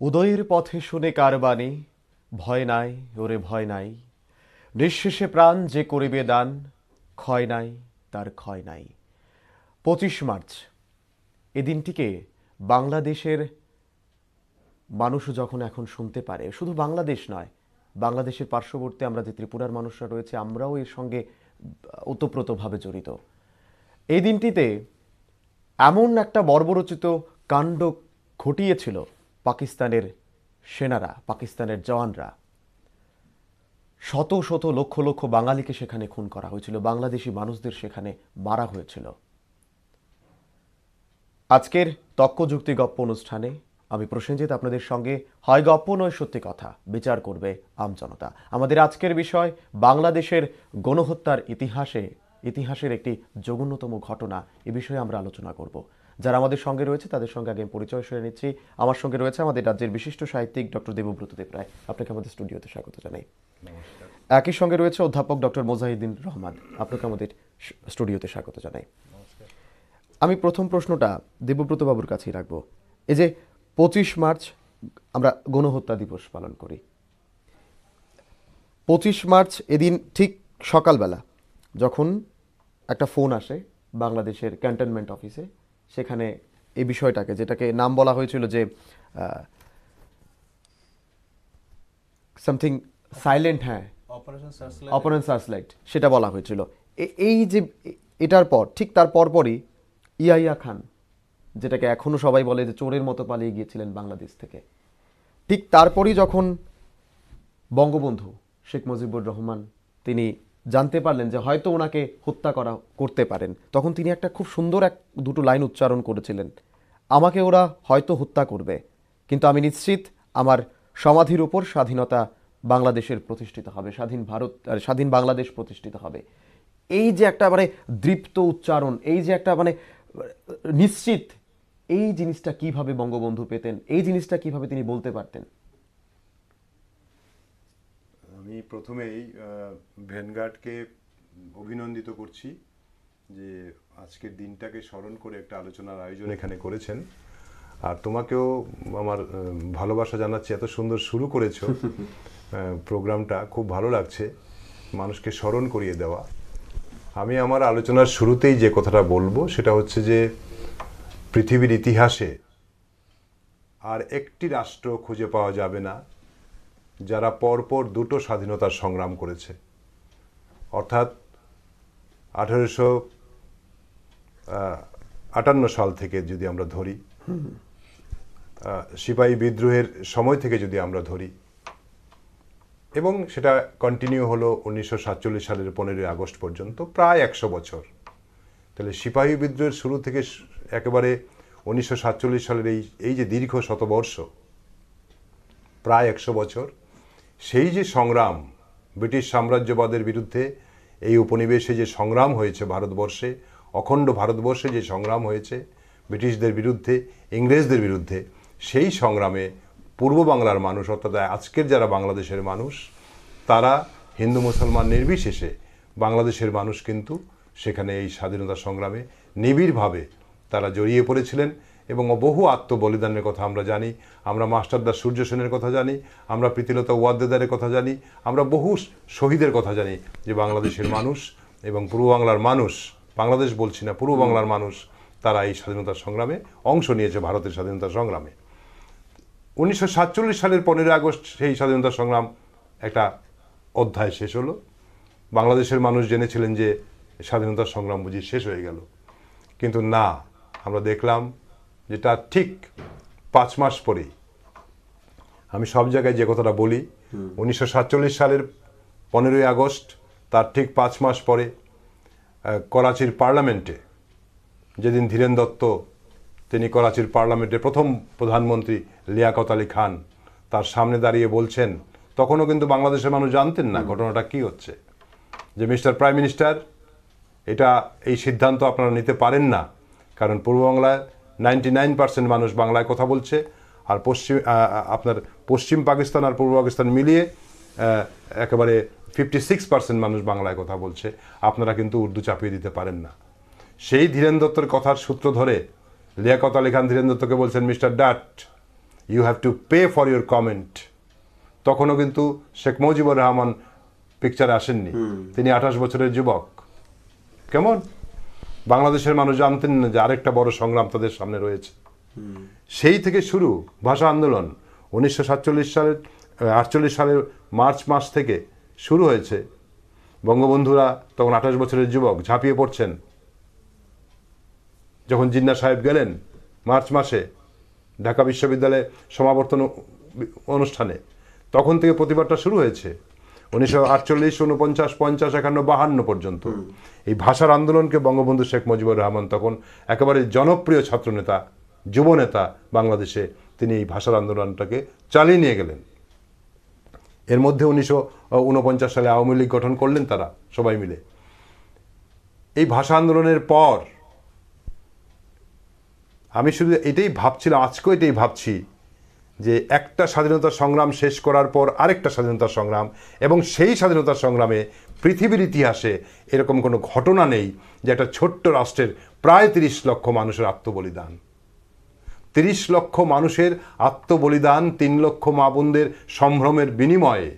উদয়ের পথে শুনে কার বাণী, ভয় নাই ওরে ভয় নাই, নিঃশেষে প্রাণ যে করিবে দান, ক্ষয় নাই তার ক্ষয় নাই। 25 মার্চ এ দিনটিকে বাংলাদেশের মানুষ যখন এখন শুনতে পারে, শুধু বাংলাদেশ নয়, বাংলাদেশের পার্শ্ববর্তী আমরা যে ত্রিপুরার মানুষরা রয়েছে আমরাও এর সঙ্গে ওতপ্রোতভাবে জড়িত। এই দিনটিতে এমন একটা বর্বরচিত কাণ্ড ঘটিয়েছিল পাকিস্তানের সেনারা, পাকিস্তানের জওয়ানরা। শত শত লক্ষ লক্ষ বাঙালিকে সেখানে খুন করা হয়েছিল, বাংলাদেশি মানুষদের সেখানে মারা হয়েছিল। আজকের তক্ক যুক্তি গপ্প অনুষ্ঠানে আমি প্রসেনজিৎ আপনাদের সঙ্গে হয় গপ্প নয় সত্যি কথা বিচার করবে আমজনতা। আমাদের আজকের বিষয় বাংলাদেশের গণহত্যার ইতিহাসের একটি জঘন্যতম ঘটনা। এ বিষয়ে আমরা আলোচনা করব। যারা আমাদের সঙ্গে রয়েছে তাদের সঙ্গে আগে পরিচয় সেরে নিচ্ছি। আমার সঙ্গে রয়েছে আমাদের রাজ্যের বিশিষ্ট সাহিত্যিক ডক্টর দেবব্রত দেবরায়, আপনাকে আমাদের স্টুডিওতে স্বাগত জানাই। একই সঙ্গে রয়েছে অধ্যাপক ডক্টর মোজাহিদ্দিন রহমান, আপনাকে আমাদের স্টুডিওতে স্বাগত জানাই। আমি প্রথম প্রশ্নটা দেবব্রত বাবুর কাছেই রাখবো। এই যে 25 মার্চ আমরা গণহত্যা দিবস পালন করি, 25 মার্চ এদিন ঠিক সকালবেলা যখন একটা ফোন আসে বাংলাদেশের ক্যান্টনমেন্ট অফিসে, সেখানে এই বিষয়টাকে, যেটাকে নাম বলা হয়েছিল যে সামথিং সাইলেন্ট, হ্যাঁ, অপারেশন সার্চলাইট, সেটা বলা হয়েছিল। এই যে এটার পর ঠিক তার পরপরই ইয়াহিয়া খান, যেটাকে এখনো সবাই বলে যে চোরের মতো পালিয়ে গিয়েছিলেন বাংলাদেশ থেকে, ঠিক তারপরই যখন বঙ্গবন্ধু শেখ মুজিবুর রহমান তিনি জানতে পারলেন যে হয়তো ওনাকে হত্যা করতে পারেন, তখন তিনি একটা খুব সুন্দর দুটো লাইন উচ্চারণ করেছিলেন, আমাকে ওরা হয়তো হত্যা করবে, কিন্তু আমি নিশ্চিত আমার সমাধির উপর স্বাধীনতা বাংলাদেশের প্রতিষ্ঠিত হবে, স্বাধীন বাংলাদেশ প্রতিষ্ঠিত হবে। এই যে একটা মানে দৃপ্ত উচ্চারণ, এই যে একটা মানে নিশ্চিত, এই জিনিসটা কিভাবে বঙ্গবন্ধু পেতেন, এই জিনিসটা কিভাবে তিনি বলতে পারতেন? আমি প্রথমেই ভ্যানগার্ডকে অভিনন্দিত করছি যে আজকের দিনটাকে স্মরণ করে একটা আলোচনার আয়োজন এখানে করেছেন। আর তোমাকেও আমার ভালোবাসা জানাচ্ছি, এত সুন্দর শুরু করেছো প্রোগ্রামটা, খুব ভালো লাগছে মানুষকে স্মরণ করিয়ে দেওয়া। আমি আমার আলোচনার শুরুতেই যে কথাটা বলবো সেটা হচ্ছে যে পৃথিবীর ইতিহাসে আর একটি রাষ্ট্র খুঁজে পাওয়া যাবে না যারা পরপর দুটো স্বাধীনতার সংগ্রাম করেছে। অর্থাৎ 1858 সাল থেকে যদি আমরা ধরি, সিপাহী বিদ্রোহের সময় থেকে যদি আমরা ধরি, এবং সেটা কন্টিনিউ হলো 1947 সালের 15ই আগস্ট পর্যন্ত, প্রায় 100 বছর। তাহলে সিপাহী বিদ্রোহের শুরু থেকে একেবারে 1947 সালের এই যে দীর্ঘ শতবর্ষ, প্রায় 100 বছর, সেই যে সংগ্রাম, ব্রিটিশ সাম্রাজ্যবাদের বিরুদ্ধে এই উপনিবেশে যে সংগ্রাম হয়েছে ভারতবর্ষে, অখণ্ড ভারতবর্ষে যে সংগ্রাম হয়েছে ব্রিটিশদের বিরুদ্ধে, ইংরেজদের বিরুদ্ধে, সেই সংগ্রামে পূর্ব বাংলার মানুষ, অর্থাৎ আজকের যারা বাংলাদেশের মানুষ, তারা হিন্দু মুসলমান নির্বিশেষে বাংলাদেশের মানুষ কিন্তু সেখানে এই স্বাধীনতা সংগ্রামে নিবিড়ভাবে তারা জড়িয়ে পড়েছিলেন। এবং বহু আত্মবলিদানের কথা আমরা জানি, আমরা মাস্টারদা সূর্য সেনের কথা জানি, আমরা প্রীতিলতা ওয়াদ্দেদারের কথা জানি, আমরা বহু শহীদের কথা জানি যে বাংলাদেশের মানুষ এবং পূর্ব বাংলার মানুষ, বাংলাদেশ বলছি না, পূর্ব বাংলার মানুষ, তারা এই স্বাধীনতার সংগ্রামে অংশ নিয়েছে, ভারতের স্বাধীনতা সংগ্রামে। 1947 সালের 15ই আগস্ট সেই স্বাধীনতা সংগ্রাম একটা অধ্যায় শেষ হলো। বাংলাদেশের মানুষ জেনেছিলেন যে স্বাধীনতা সংগ্রাম বুঝি শেষ হয়ে গেল, কিন্তু না, আমরা দেখলাম যেটা ঠিক 5 মাস পরেই, আমি সব জায়গায় যে কথাটা বলি, 1947 সালের 15ই আগস্ট, তার ঠিক 5 মাস পরে করাচির পার্লামেন্টে, যেদিন ধীরেন দত্ত তিনি করাচির পার্লামেন্টের প্রথম প্রধানমন্ত্রী লিয়াকত আলী খান তার সামনে দাঁড়িয়ে বলছেন, তখনও কিন্তু বাংলাদেশের মানুষ জানতেন না ঘটনাটা কি হচ্ছে, যে মিস্টার প্রাইম মিনিস্টার, এই সিদ্ধান্ত আপনারা নিতে পারেন না, কারণ পূর্ব বাংলায় 99% মানুষ বাংলায় কথা বলছে, আর আপনার পশ্চিম পাকিস্তান আর পূর্ব পাকিস্তান মিলিয়ে একেবারে 56% মানুষ বাংলায় কথা বলছে, আপনারা কিন্তু উর্দু চাপিয়ে দিতে পারেন না। সেই ধীরেন দত্তর কথার সূত্র ধরে লিয়াকত আলী খান ধীরেন দত্তকে বলছেন, mister Dutt, you have to pay for your comment. তখনও কিন্তু শেখ মুজিবুর রহমান পিকচারে আসেননি, তিনি 28 বছরের যুবক। কেমন বাংলাদেশের মানুষ জানতেন না যে আরেকটা বড় সংগ্রাম তাদের সামনে রয়েছে। সেই থেকে শুরু ভাষা আন্দোলন 1948 সালের মার্চ মাস থেকে শুরু হয়েছে। বঙ্গবন্ধুরা তখন 28 বছরের যুবক, ঝাঁপিয়ে পড়ছেন। যখন জিন্নাহ সাহেব গেলেন মার্চ মাসে ঢাকা বিশ্ববিদ্যালয়ে সমাবর্তন অনুষ্ঠানে, তখন থেকে প্রতিবাদটা শুরু হয়েছে। 1948, 49, 50, 51, 52 পর্যন্ত এই ভাষার আন্দোলনকে বঙ্গবন্ধু শেখ মুজিবুর রহমান তখন একেবারে জনপ্রিয় ছাত্রনেতা, যুবনেতা বাংলাদেশে, তিনি এই ভাষার আন্দোলনটাকে চালিয়ে নিয়ে গেলেন। এর মধ্যে 1949 সালে আওয়ামী লীগ গঠন করলেন তারা সবাই মিলে। এই ভাষা আন্দোলনের পর আমি শুধু এটাই ভাবছিলাম, আজকেও এটাই ভাবছি, যে একটা স্বাধীনতা সংগ্রাম শেষ করার পর আরেকটা স্বাধীনতা সংগ্রাম, এবং সেই স্বাধীনতা সংগ্রামে পৃথিবীর ইতিহাসে এরকম কোনো ঘটনা নেই যে একটা ছোট্ট রাষ্ট্রের প্রায় 30 লক্ষ মানুষের আত্মবলিদান। 30 লক্ষ মানুষের আত্মবলিদান, 3 লক্ষ মা বোনদের সম্ভ্রমের বিনিময়ে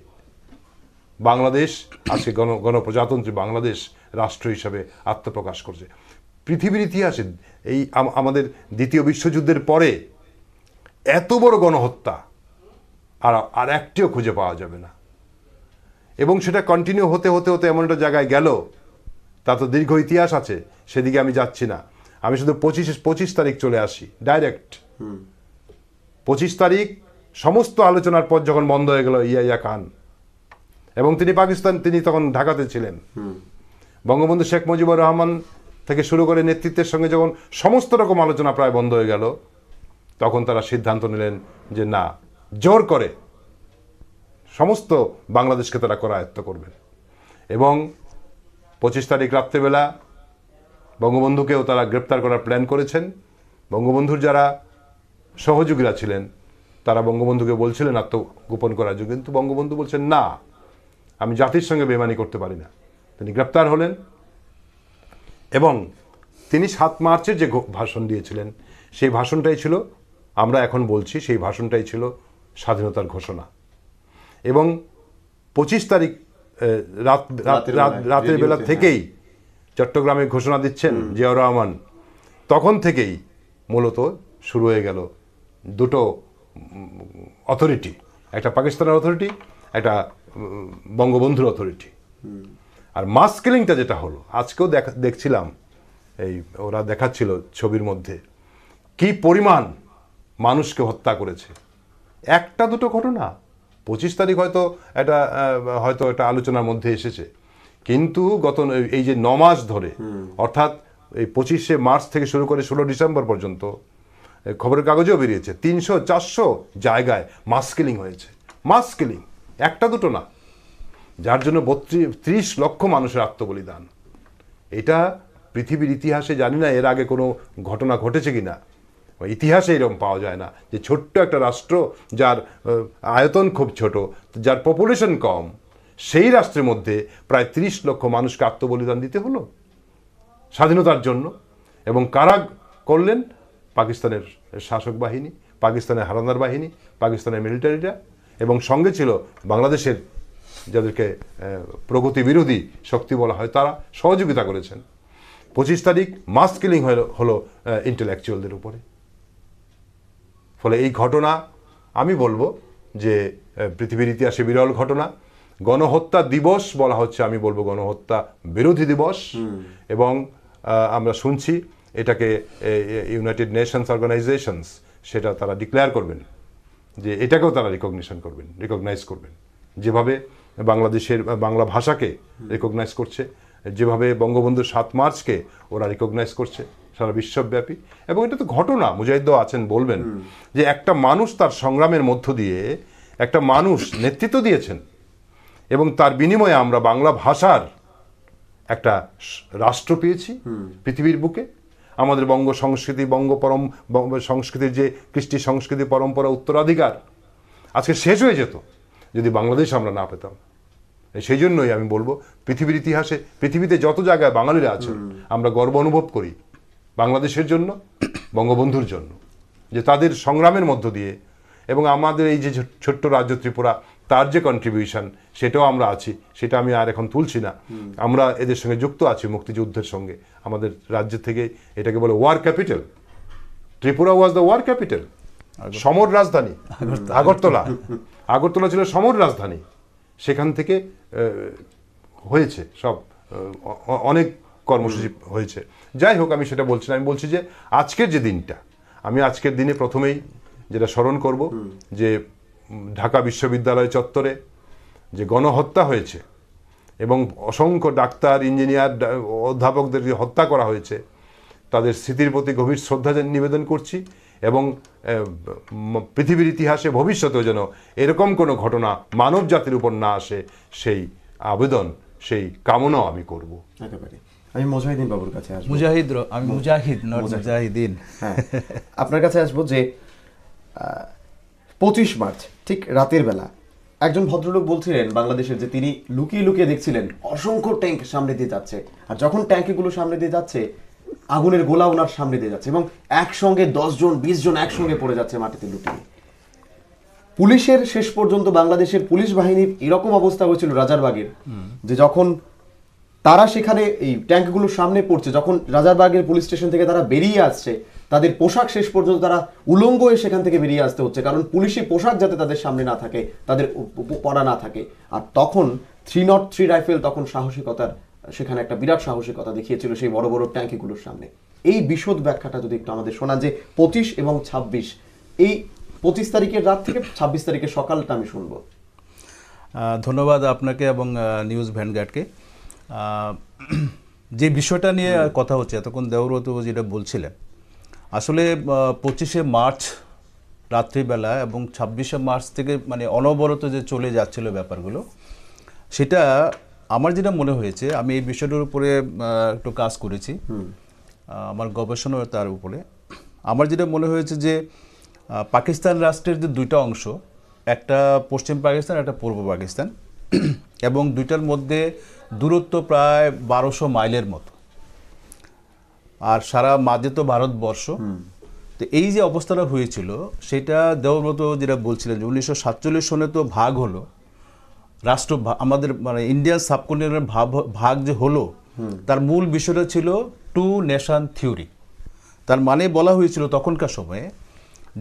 বাংলাদেশ আজকে গণপ্রজাতন্ত্রী বাংলাদেশ রাষ্ট্র হিসাবে আত্মপ্রকাশ করছে। পৃথিবীর ইতিহাসে এই আমাদের দ্বিতীয় বিশ্বযুদ্ধের পরে এত বড় গণহত্যা আর একটিও খুঁজে পাওয়া যাবে না। এবং সেটা কন্টিনিউ হতে হতে হতে এমন একটা জায়গায় গেল, তা তো দীর্ঘ ইতিহাস আছে, সেদিকে আমি যাচ্ছি না। আমি শুধু 25 তারিখ চলে আসি ডাইরেক্ট। 25 তারিখ সমস্ত আলোচনার পর যখন বন্ধ হয়ে গেল ইয়াহিয়া খান, এবং তিনি তখন ঢাকাতে ছিলেন। বঙ্গবন্ধু শেখ মুজিবুর রহমান থেকে শুরু করে নেতৃত্বের সঙ্গে যখন সমস্ত রকম আলোচনা প্রায় বন্ধ হয়ে গেল, তখন তারা সিদ্ধান্ত নিলেন যে না, জোর করে সমস্ত বাংলাদেশকে তারা করায়ত্ত করবেন। এবং 25 তারিখ রাত্রেবেলা বঙ্গবন্ধুকেও তারা গ্রেপ্তার করার প্ল্যান করেছেন। বঙ্গবন্ধুর যারা সহযোগীরা ছিলেন তারা বঙ্গবন্ধুকে বলছিলেন আত্মগোপন করার জন্য, কিন্তু বঙ্গবন্ধু বলছেন না, আমি জাতির সঙ্গে বেইমানি করতে পারি না। তিনি গ্রেপ্তার হলেন এবং তিনি 7 মার্চের যে ভাষণ দিয়েছিলেন, সেই ভাষণটাই ছিল, আমরা এখন বলছি, সেই ভাষণটাই ছিল স্বাধীনতার ঘোষণা। এবং 25 তারিখ রাতের বেলা থেকেই চট্টগ্রামে ঘোষণা দিচ্ছেন জিয়াউর রহমান, তখন থেকেই মূলত শুরু হয়ে গেল দুটো অথরিটি, একটা পাকিস্তানের অথরিটি, একটা বঙ্গবন্ধুর অথরিটি। আর মাস কিলিংটা যেটা হলো, আজকেও দেখছিলাম, এই ওরা দেখাচ্ছিল ছবির মধ্যে কি পরিমাণ মানুষকে হত্যা করেছে। একটা দুটো ঘটনা, 25 তারিখ হয়তো এটা আলোচনার মধ্যে এসেছে, কিন্তু গত এই যে 9 মাস ধরে, অর্থাৎ এই 25শে মার্চ থেকে শুরু করে 16 ডিসেম্বর পর্যন্ত খবরের কাগজেও বেরিয়েছে 300-400 জায়গায় মাস কিলিং হয়েছে। মাস কিলিং, একটা দুটো না, যার জন্য 30 লক্ষ মানুষের আত্মবলিদান। এটা পৃথিবীর ইতিহাসে জানি না এর আগে কোনো ঘটনা ঘটেছে কিনা, ইতিহাসে এরকম পাওয়া যায় না যে ছোট্ট একটা রাষ্ট্র, যার আয়তন খুব ছোট, যার পপুলেশন কম, সেই রাষ্ট্রের মধ্যে প্রায় 30 লক্ষ মানুষকে আত্মবলিদান দিতে হলো স্বাধীনতার জন্য। এবং কারা করলেন? পাকিস্তানের শাসক বাহিনী, পাকিস্তানের হানাদার বাহিনী, পাকিস্তানের মিলিটারিরা, এবং সঙ্গে ছিল বাংলাদেশের যাদেরকে প্রগতি বিরোধী শক্তি বলা হয়, তারা সহযোগিতা করেছেন। 25 তারিখ মাস কিলিং হলো ইন্টেলেকচুয়ালদের উপরে। ফলে এই ঘটনা আমি বলবো যে পৃথিবীর ইতিহাসে বিরল ঘটনা। গণহত্যা দিবস বলা হচ্ছে, আমি বলবো গণহত্যা বিরোধী দিবস। এবং আমরা শুনছি এটাকে ইউনাইটেড নেশনস অর্গানাইজেশনস সেটা তারা ডিক্লেয়ার করবেন, যে এটাকেও তারা রিকগনাইজ করবেন, যেভাবে বাংলাদেশের বাংলা ভাষাকে রিকগনাইজ করছে, যেভাবে বঙ্গবন্ধুর 7 মার্চকে ওরা রিকগনাইজ করছে সারা বিশ্বব্যাপী। এবং এটা তো ঘটনা, মুজাহিদ আছেন বলবেন, যে একটা মানুষ তার সংগ্রামের মধ্য দিয়ে একটা মানুষ নেতৃত্ব দিয়েছেন, এবং তার বিনিময়ে আমরা বাংলা ভাষার একটা রাষ্ট্র পেয়েছি পৃথিবীর বুকে। আমাদের বঙ্গ সংস্কৃতি, সংস্কৃতির যে কৃষ্টি সংস্কৃতি পরম্পরা উত্তরাধিকার আজকে শেষ হয়ে যেত যদি বাংলাদেশ আমরা না পেতাম। সেই জন্যই আমি বলবো পৃথিবীর ইতিহাসে, পৃথিবীতে যত জায়গায় বাঙালিরা আছেন, আমরা গর্ব অনুভব করি বাংলাদেশের জন্য, বঙ্গবন্ধুর জন্য, যে তাদের সংগ্রামের মধ্য দিয়ে এবং আমাদের এই যে ছোট্ট রাজ্য ত্রিপুরা, তার যে কন্ট্রিবিউশন, সেটাও আমরা আছি, সেটা আমি আর এখন তুলছি না। আমরা এদের সঙ্গে যুক্ত আছি, মুক্তিযুদ্ধের সঙ্গে। আমাদের রাজ্য থেকে এটাকে বলে war capital. Tripura was the war capital, সমর রাজধানী। আগরতলা ছিল সমর রাজধানী। সেখান থেকে হয়েছে সব, অনেক কর্মসূচি হয়েছে। যাই হোক, আমি সেটা বলছি না। আমি বলছি যে আজকের যে দিনটা, আমি আজকের দিনে প্রথমেই যেটা স্মরণ করব, যে ঢাকা বিশ্ববিদ্যালয় চত্বরে যে গণহত্যা হয়েছে এবং অসংখ্য ডাক্তার, ইঞ্জিনিয়ার, অধ্যাপকদের হত্যা করা হয়েছে, তাদের স্মৃতির প্রতি গভীর শ্রদ্ধা নিবেদন করছি। এবং পৃথিবীর ইতিহাসে ভবিষ্যতেও যেন এরকম কোনো ঘটনা মানব জাতির উপর না আসে, সেই আবেদন, সেই কামনাও আমি করব। একেবারে। আমি মুজাহিদিন বাবুর কাছে আসবো। আমি মুজাহিদ, নট মুজাহিদিন। হ্যাঁ, আপনার কাছে আসবো যে 25 মার্চ ঠিক রাতের বেলা একজন ভদ্রলোক বলছিলেন বাংলাদেশের, যে তিনি লুকিয়ে লুকিয়ে দেখছিলেন অসংখ্য ট্যাঙ্ক সামনে দিয়ে যাচ্ছে, আর যখন ট্যাঙ্কগুলো সামনে দিয়ে যাচ্ছে আগুনের গোলা ওনার সামনে দিয়ে যাচ্ছে এবং একসঙ্গে 10 জন 20 জন একসঙ্গে পড়ে যাচ্ছে মাটিতে লুটিয়ে। পুলিশের শেষ পর্যন্ত বাংলাদেশের পুলিশ বাহিনীর এরকম অবস্থা হয়েছিল রাজারবাগের, যে যখন তারা সেখানে এই ট্যাঙ্কগুলোর সামনে পড়ছে, যখন রাজারবাগের পুলিশ স্টেশন থেকে তারা বেরিয়ে আসছে, তাদের পোশাক শেষ পর্যন্ত তারা উলঙ্গ হয়ে সেখান থেকে বেরিয়ে আসতে হচ্ছে, কারণ পুলিশি পোশাক যাতে তাদের সামনে না থাকে, তাদের পরা না থাকে। আর তখন 303 রাইফেল তখন সাহসিকতার, সেখানে একটা বিরাট সাহসিকতা দেখিয়েছিল সেই বড় বড় ট্যাঙ্কিগুলোর সামনে। এই বিশদ ব্যাখ্যাটা যদি একটু আমাদের শোনান, যে 25 এবং 26, এই 25 তারিখের রাত থেকে 26 তারিখের সকালটা আমি শুনবো। ধন্যবাদ আপনাকে এবং নিউজ ভ্যানগার্ডকে। যে বিষয়টা নিয়ে কথা হচ্ছে এতক্ষণ দেওব্রত যেটা বলছিলেন, আসলে 25শে মার্চ রাত্রিবেলা এবং 26শে মার্চ থেকে মানে অনবরত যে চলে যাচ্ছিল ব্যাপারগুলো, সেটা আমার যেটা মনে হয়েছে, আমি এই বিষয়টার উপরে একটু কাজ করেছি, আমার গবেষণা তার উপরে। আমার যেটা মনে হয়েছে যে পাকিস্তান রাষ্ট্রের যে দুইটা অংশ, একটা পশ্চিম পাকিস্তান, একটা পূর্ব পাকিস্তান, এবং দুইটার মধ্যে দূরত্ব প্রায় 1200 মাইলের মতো, আর সারা মাঝে তো ভারতবর্ষ। তো এই যে অবস্থাটা হয়েছিল, সেটা দেওব্রত যেটা বলছিলেন যে 1947 সনে তো ভাগ হলো রাষ্ট্র, আমাদের মানে ইন্ডিয়ান সাবকন্টিনেন্টের ভাগ যে হলো, তার মূল বিষয়টা ছিল 2 নেশন থিওরি। তার মানে বলা হয়েছিল তখনকার সময়ে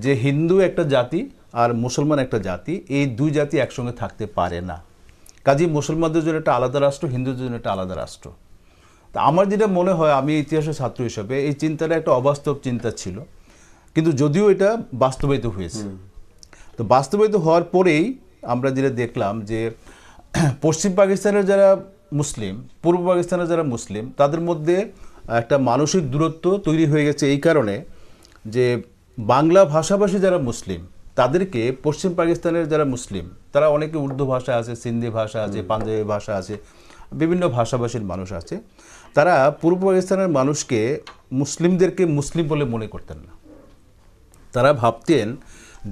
যে হিন্দু একটা জাতি আর মুসলমান একটা জাতি, এই দুই জাতি একসঙ্গে থাকতে পারে না। কাজেই মুসলমানদের জন্য একটা আলাদা রাষ্ট্র, হিন্দুদের জন্য একটা আলাদা রাষ্ট্র। তা আমার যেটা মনে হয়, আমি ইতিহাসের ছাত্র হিসেবে এই চিন্তাটা একটা অবাস্তব চিন্তা ছিল, কিন্তু যদিও এটা বাস্তবায়িত হয়েছে। তো বাস্তবায়িত হওয়ার পরেই আমরা যেটা দেখলাম যে পশ্চিম পাকিস্তানের যারা মুসলিম, পূর্ব পাকিস্তানের যারা মুসলিম, তাদের মধ্যে একটা মানসিক দূরত্ব তৈরি হয়ে গেছে এই কারণে যে বাংলা ভাষাভাষী যারা মুসলিম, তাদেরকে পশ্চিম পাকিস্তানের যারা মুসলিম, তারা অনেকে উর্দু ভাষা আছে, সিন্ধি ভাষা আছে, পাঞ্জাবি ভাষা আছে, বিভিন্ন ভাষাভাষীর মানুষ আছে, তারা পূর্ব পাকিস্তানের মানুষকে, মুসলিমদেরকে মুসলিম বলে মনে করতেন না। তারা ভাবতেন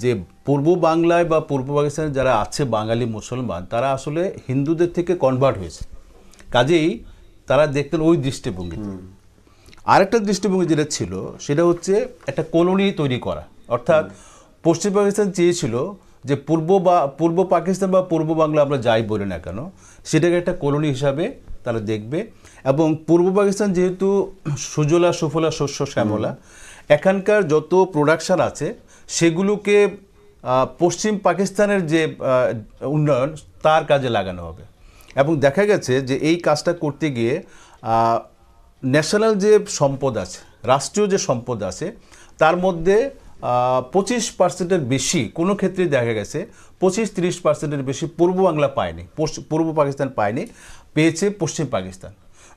যে পূর্ব বাংলায় বা পূর্ব পাকিস্তানে যারা আছে বাঙালি মুসলমান, তারা আসলে হিন্দুদের থেকে কনভার্ট হয়েছে। কাজেই তারা দেখতেন ওই দৃষ্টিভঙ্গিতে। আরেকটা দৃষ্টিভঙ্গি যেটা ছিল, সেটা হচ্ছে একটা কলোনি তৈরি করা। অর্থাৎ পশ্চিম পাকিস্তান চেয়েছিল যে পূর্ব পাকিস্তান বা পূর্ব বাংলা আমরা যাই বলি না কেন, সেটাকে একটা কলোনি হিসাবে তারা দেখবে। এবং পূর্ব পাকিস্তান যেহেতু সুজলা সুফলা শস্য শ্যামলা, এখানকার যত প্রোডাকশান আছে সেগুলোকে পশ্চিম পাকিস্তানের যে উন্নয়ন, তার কাজে লাগানো হবে। এবং দেখা গেছে যে এই কাজটা করতে গিয়ে ন্যাশনাল যে সম্পদ আছে, রাষ্ট্রীয় যে সম্পদ আছে, তার মধ্যে 25% বেশি, কোনো ক্ষেত্রে দেখা গেছে 25-30% বেশি পূর্ব বাংলা পায়নি, পূর্ব পাকিস্তান পায়নি, পেয়েছে পশ্চিম পাকিস্তান।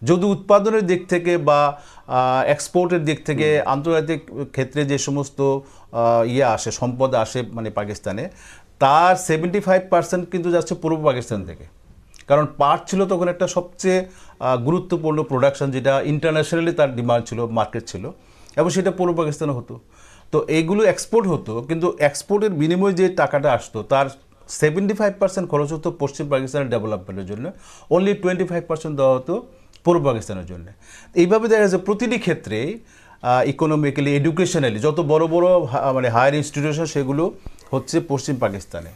যদি উৎপাদনের দিক থেকে বা এক্সপোর্টের দিক থেকে, আন্তর্জাতিক ক্ষেত্রে যে সমস্ত আসে, সম্পদ আসে মানে পাকিস্তানে, তার 75% কিন্তু যাচ্ছে পূর্ব পাকিস্তান থেকে। কারণ পাট ছিল তখন একটা সবচেয়ে গুরুত্বপূর্ণ প্রোডাকশন, যেটা ইন্টারন্যাশনালি তার ডিমান্ড ছিল, মার্কেট ছিল, এবং সেটা পূর্ব পাকিস্তানে হতো। তো এইগুলো এক্সপোর্ট হতো, কিন্তু এক্সপোর্টের বিনিময়ে যে টাকাটা আসতো, তার 75% খরচ হতো পশ্চিম পাকিস্তানের ডেভেলপমেন্টের জন্য, অনলি 25% দেওয়া হতো পূর্ব পাকিস্তানের জন্য। এইভাবে দেখা যাচ্ছে প্রতিটি ক্ষেত্রে ইকোনমিক্যালি, এডুকেশনালি, যত বড় বড় মানে হায়ার ইনস্টিটিউশন, সেগুলো হচ্ছে পশ্চিম পাকিস্তানে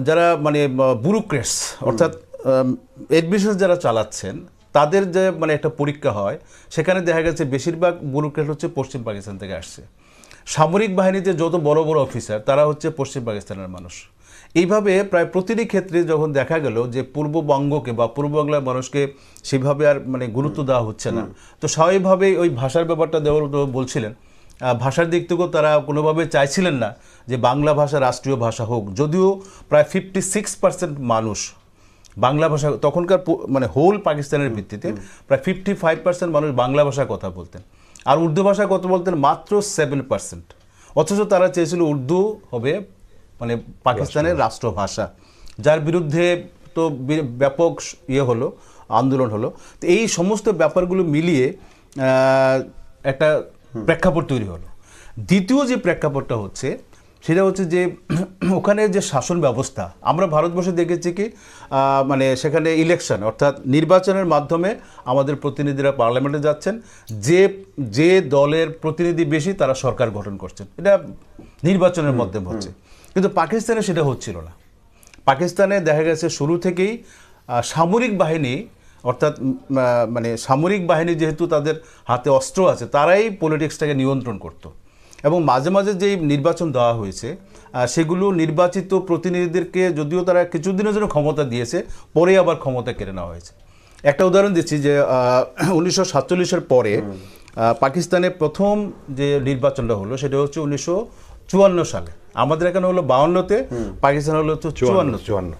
যারা মানে ব্যুরোক্রেটস অর্থাৎ অ্যাডমিনিস্ট্রেশন যারা চালাচ্ছেন তাদের যে মানে একটা পরীক্ষা হয়, সেখানে দেখা গেছে বেশিরভাগ ব্যুরোক্রেট হচ্ছে পশ্চিম পাকিস্তান থেকে আসছে। সামরিক বাহিনীতে যত বড় বড় অফিসার তারা হচ্ছে পশ্চিম পাকিস্তানের মানুষ। এইভাবে প্রায় প্রতিটি ক্ষেত্রে যখন দেখা গেল যে পূর্ববঙ্গকে বা পূর্ব বাংলার মানুষকে সেভাবে আর মানে গুরুত্ব দেওয়া হচ্ছে না, তো স্বাভাবিকভাবেই ওই ভাষার ব্যাপারটা বলছিলেন, ভাষার দিক থেকেও তারা কোনোভাবে চাইছিলেন না যে বাংলা ভাষা রাষ্ট্রীয় ভাষা হোক, যদিও প্রায় 56% মানুষ বাংলা ভাষা তখনকার মানে হোল পাকিস্তানের ভিত্তিতে প্রায় 55% মানুষ বাংলা ভাষায় কথা বলতেন, আর উর্দু ভাষায় কথা বলতেন মাত্র 7%। অথচ তারা চেয়েছিল উর্দু হবে মানে পাকিস্তানের রাষ্ট্রভাষা, যার বিরুদ্ধে তো ব্যাপক হলো, আন্দোলন হলো। তো এই সমস্ত ব্যাপারগুলো মিলিয়ে একটা প্রেক্ষাপট তৈরি হলো। দ্বিতীয় যে প্রেক্ষাপটটা হচ্ছে সেটা হচ্ছে যে ওখানে যে শাসন ব্যবস্থা, আমরা ভারতবর্ষে দেখেছি কি মানে সেখানে ইলেকশন অর্থাৎ নির্বাচনের মাধ্যমে আমাদের প্রতিনিধিরা পার্লামেন্টে যাচ্ছেন, যে দলের প্রতিনিধি বেশি তারা সরকার গঠন করছেন, এটা নির্বাচনের মাধ্যমে হচ্ছে। কিন্তু পাকিস্তানে সেটা হচ্ছিল না। পাকিস্তানে দেখা গেছে শুরু থেকেই সামরিক বাহিনী অর্থাৎ মানে সামরিক বাহিনী যেহেতু তাদের হাতে অস্ত্র আছে, তারাই পলিটিক্সটাকে নিয়ন্ত্রণ করত। এবং মাঝে মাঝে যেই নির্বাচন দেওয়া হয়েছে সেগুলো নির্বাচিত প্রতিনিধিদেরকে যদিও তারা কিছুদিনের জন্য ক্ষমতা দিয়েছে, পরে আবার ক্ষমতা কেড়ে নেওয়া হয়েছে। একটা উদাহরণ দিচ্ছি যে 1947-এর পরে পাকিস্তানে প্রথম যে নির্বাচনটা হলো সেটা হচ্ছে 1954 সালে। আমাদের এখানে হলো 52-তে, পাকিস্তান হলো 54।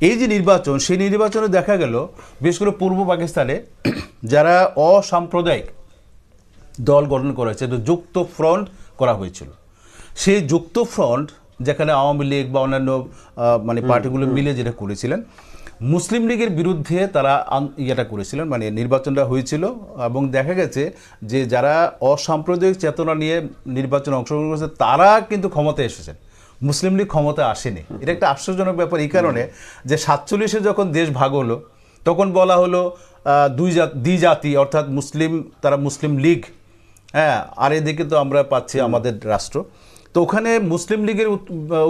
এই যে নির্বাচন, সেই নির্বাচনে দেখা গেল বিশেষ করে পূর্ব পাকিস্তানে যারা অসাম্প্রদায়িক দল গঠন করা হয়েছে, যুক্ত ফ্রন্ট করা হয়েছিল। সেই যুক্ত ফ্রন্ট যেখানে আওয়ামী লীগ বা অন্যান্য মানে পার্টিগুলো মিলে যেটা করেছিলেন, মুসলিম লীগের বিরুদ্ধে তারা ইয়েটা করেছিলেন, মানে নির্বাচনটা হয়েছিল। এবং দেখা গেছে যে যারা অসাম্প্রদায়িক চেতনা নিয়ে নির্বাচনে অংশগ্রহণ করেছে তারা কিন্তু ক্ষমতায় এসেছেন, মুসলিম লীগ ক্ষমতায় আসেনি। এটা একটা আশ্চর্যজনক ব্যাপার এই কারণে যে 47-এ যখন দেশ ভাগ হলো তখন বলা হলো দ্বিজাতি অর্থাৎ মুসলিম, তারা মুসলিম লীগ, হ্যাঁ, আর এদিকে তো আমরা পাচ্ছি আমাদের রাষ্ট্র। তো ওখানে মুসলিম লীগের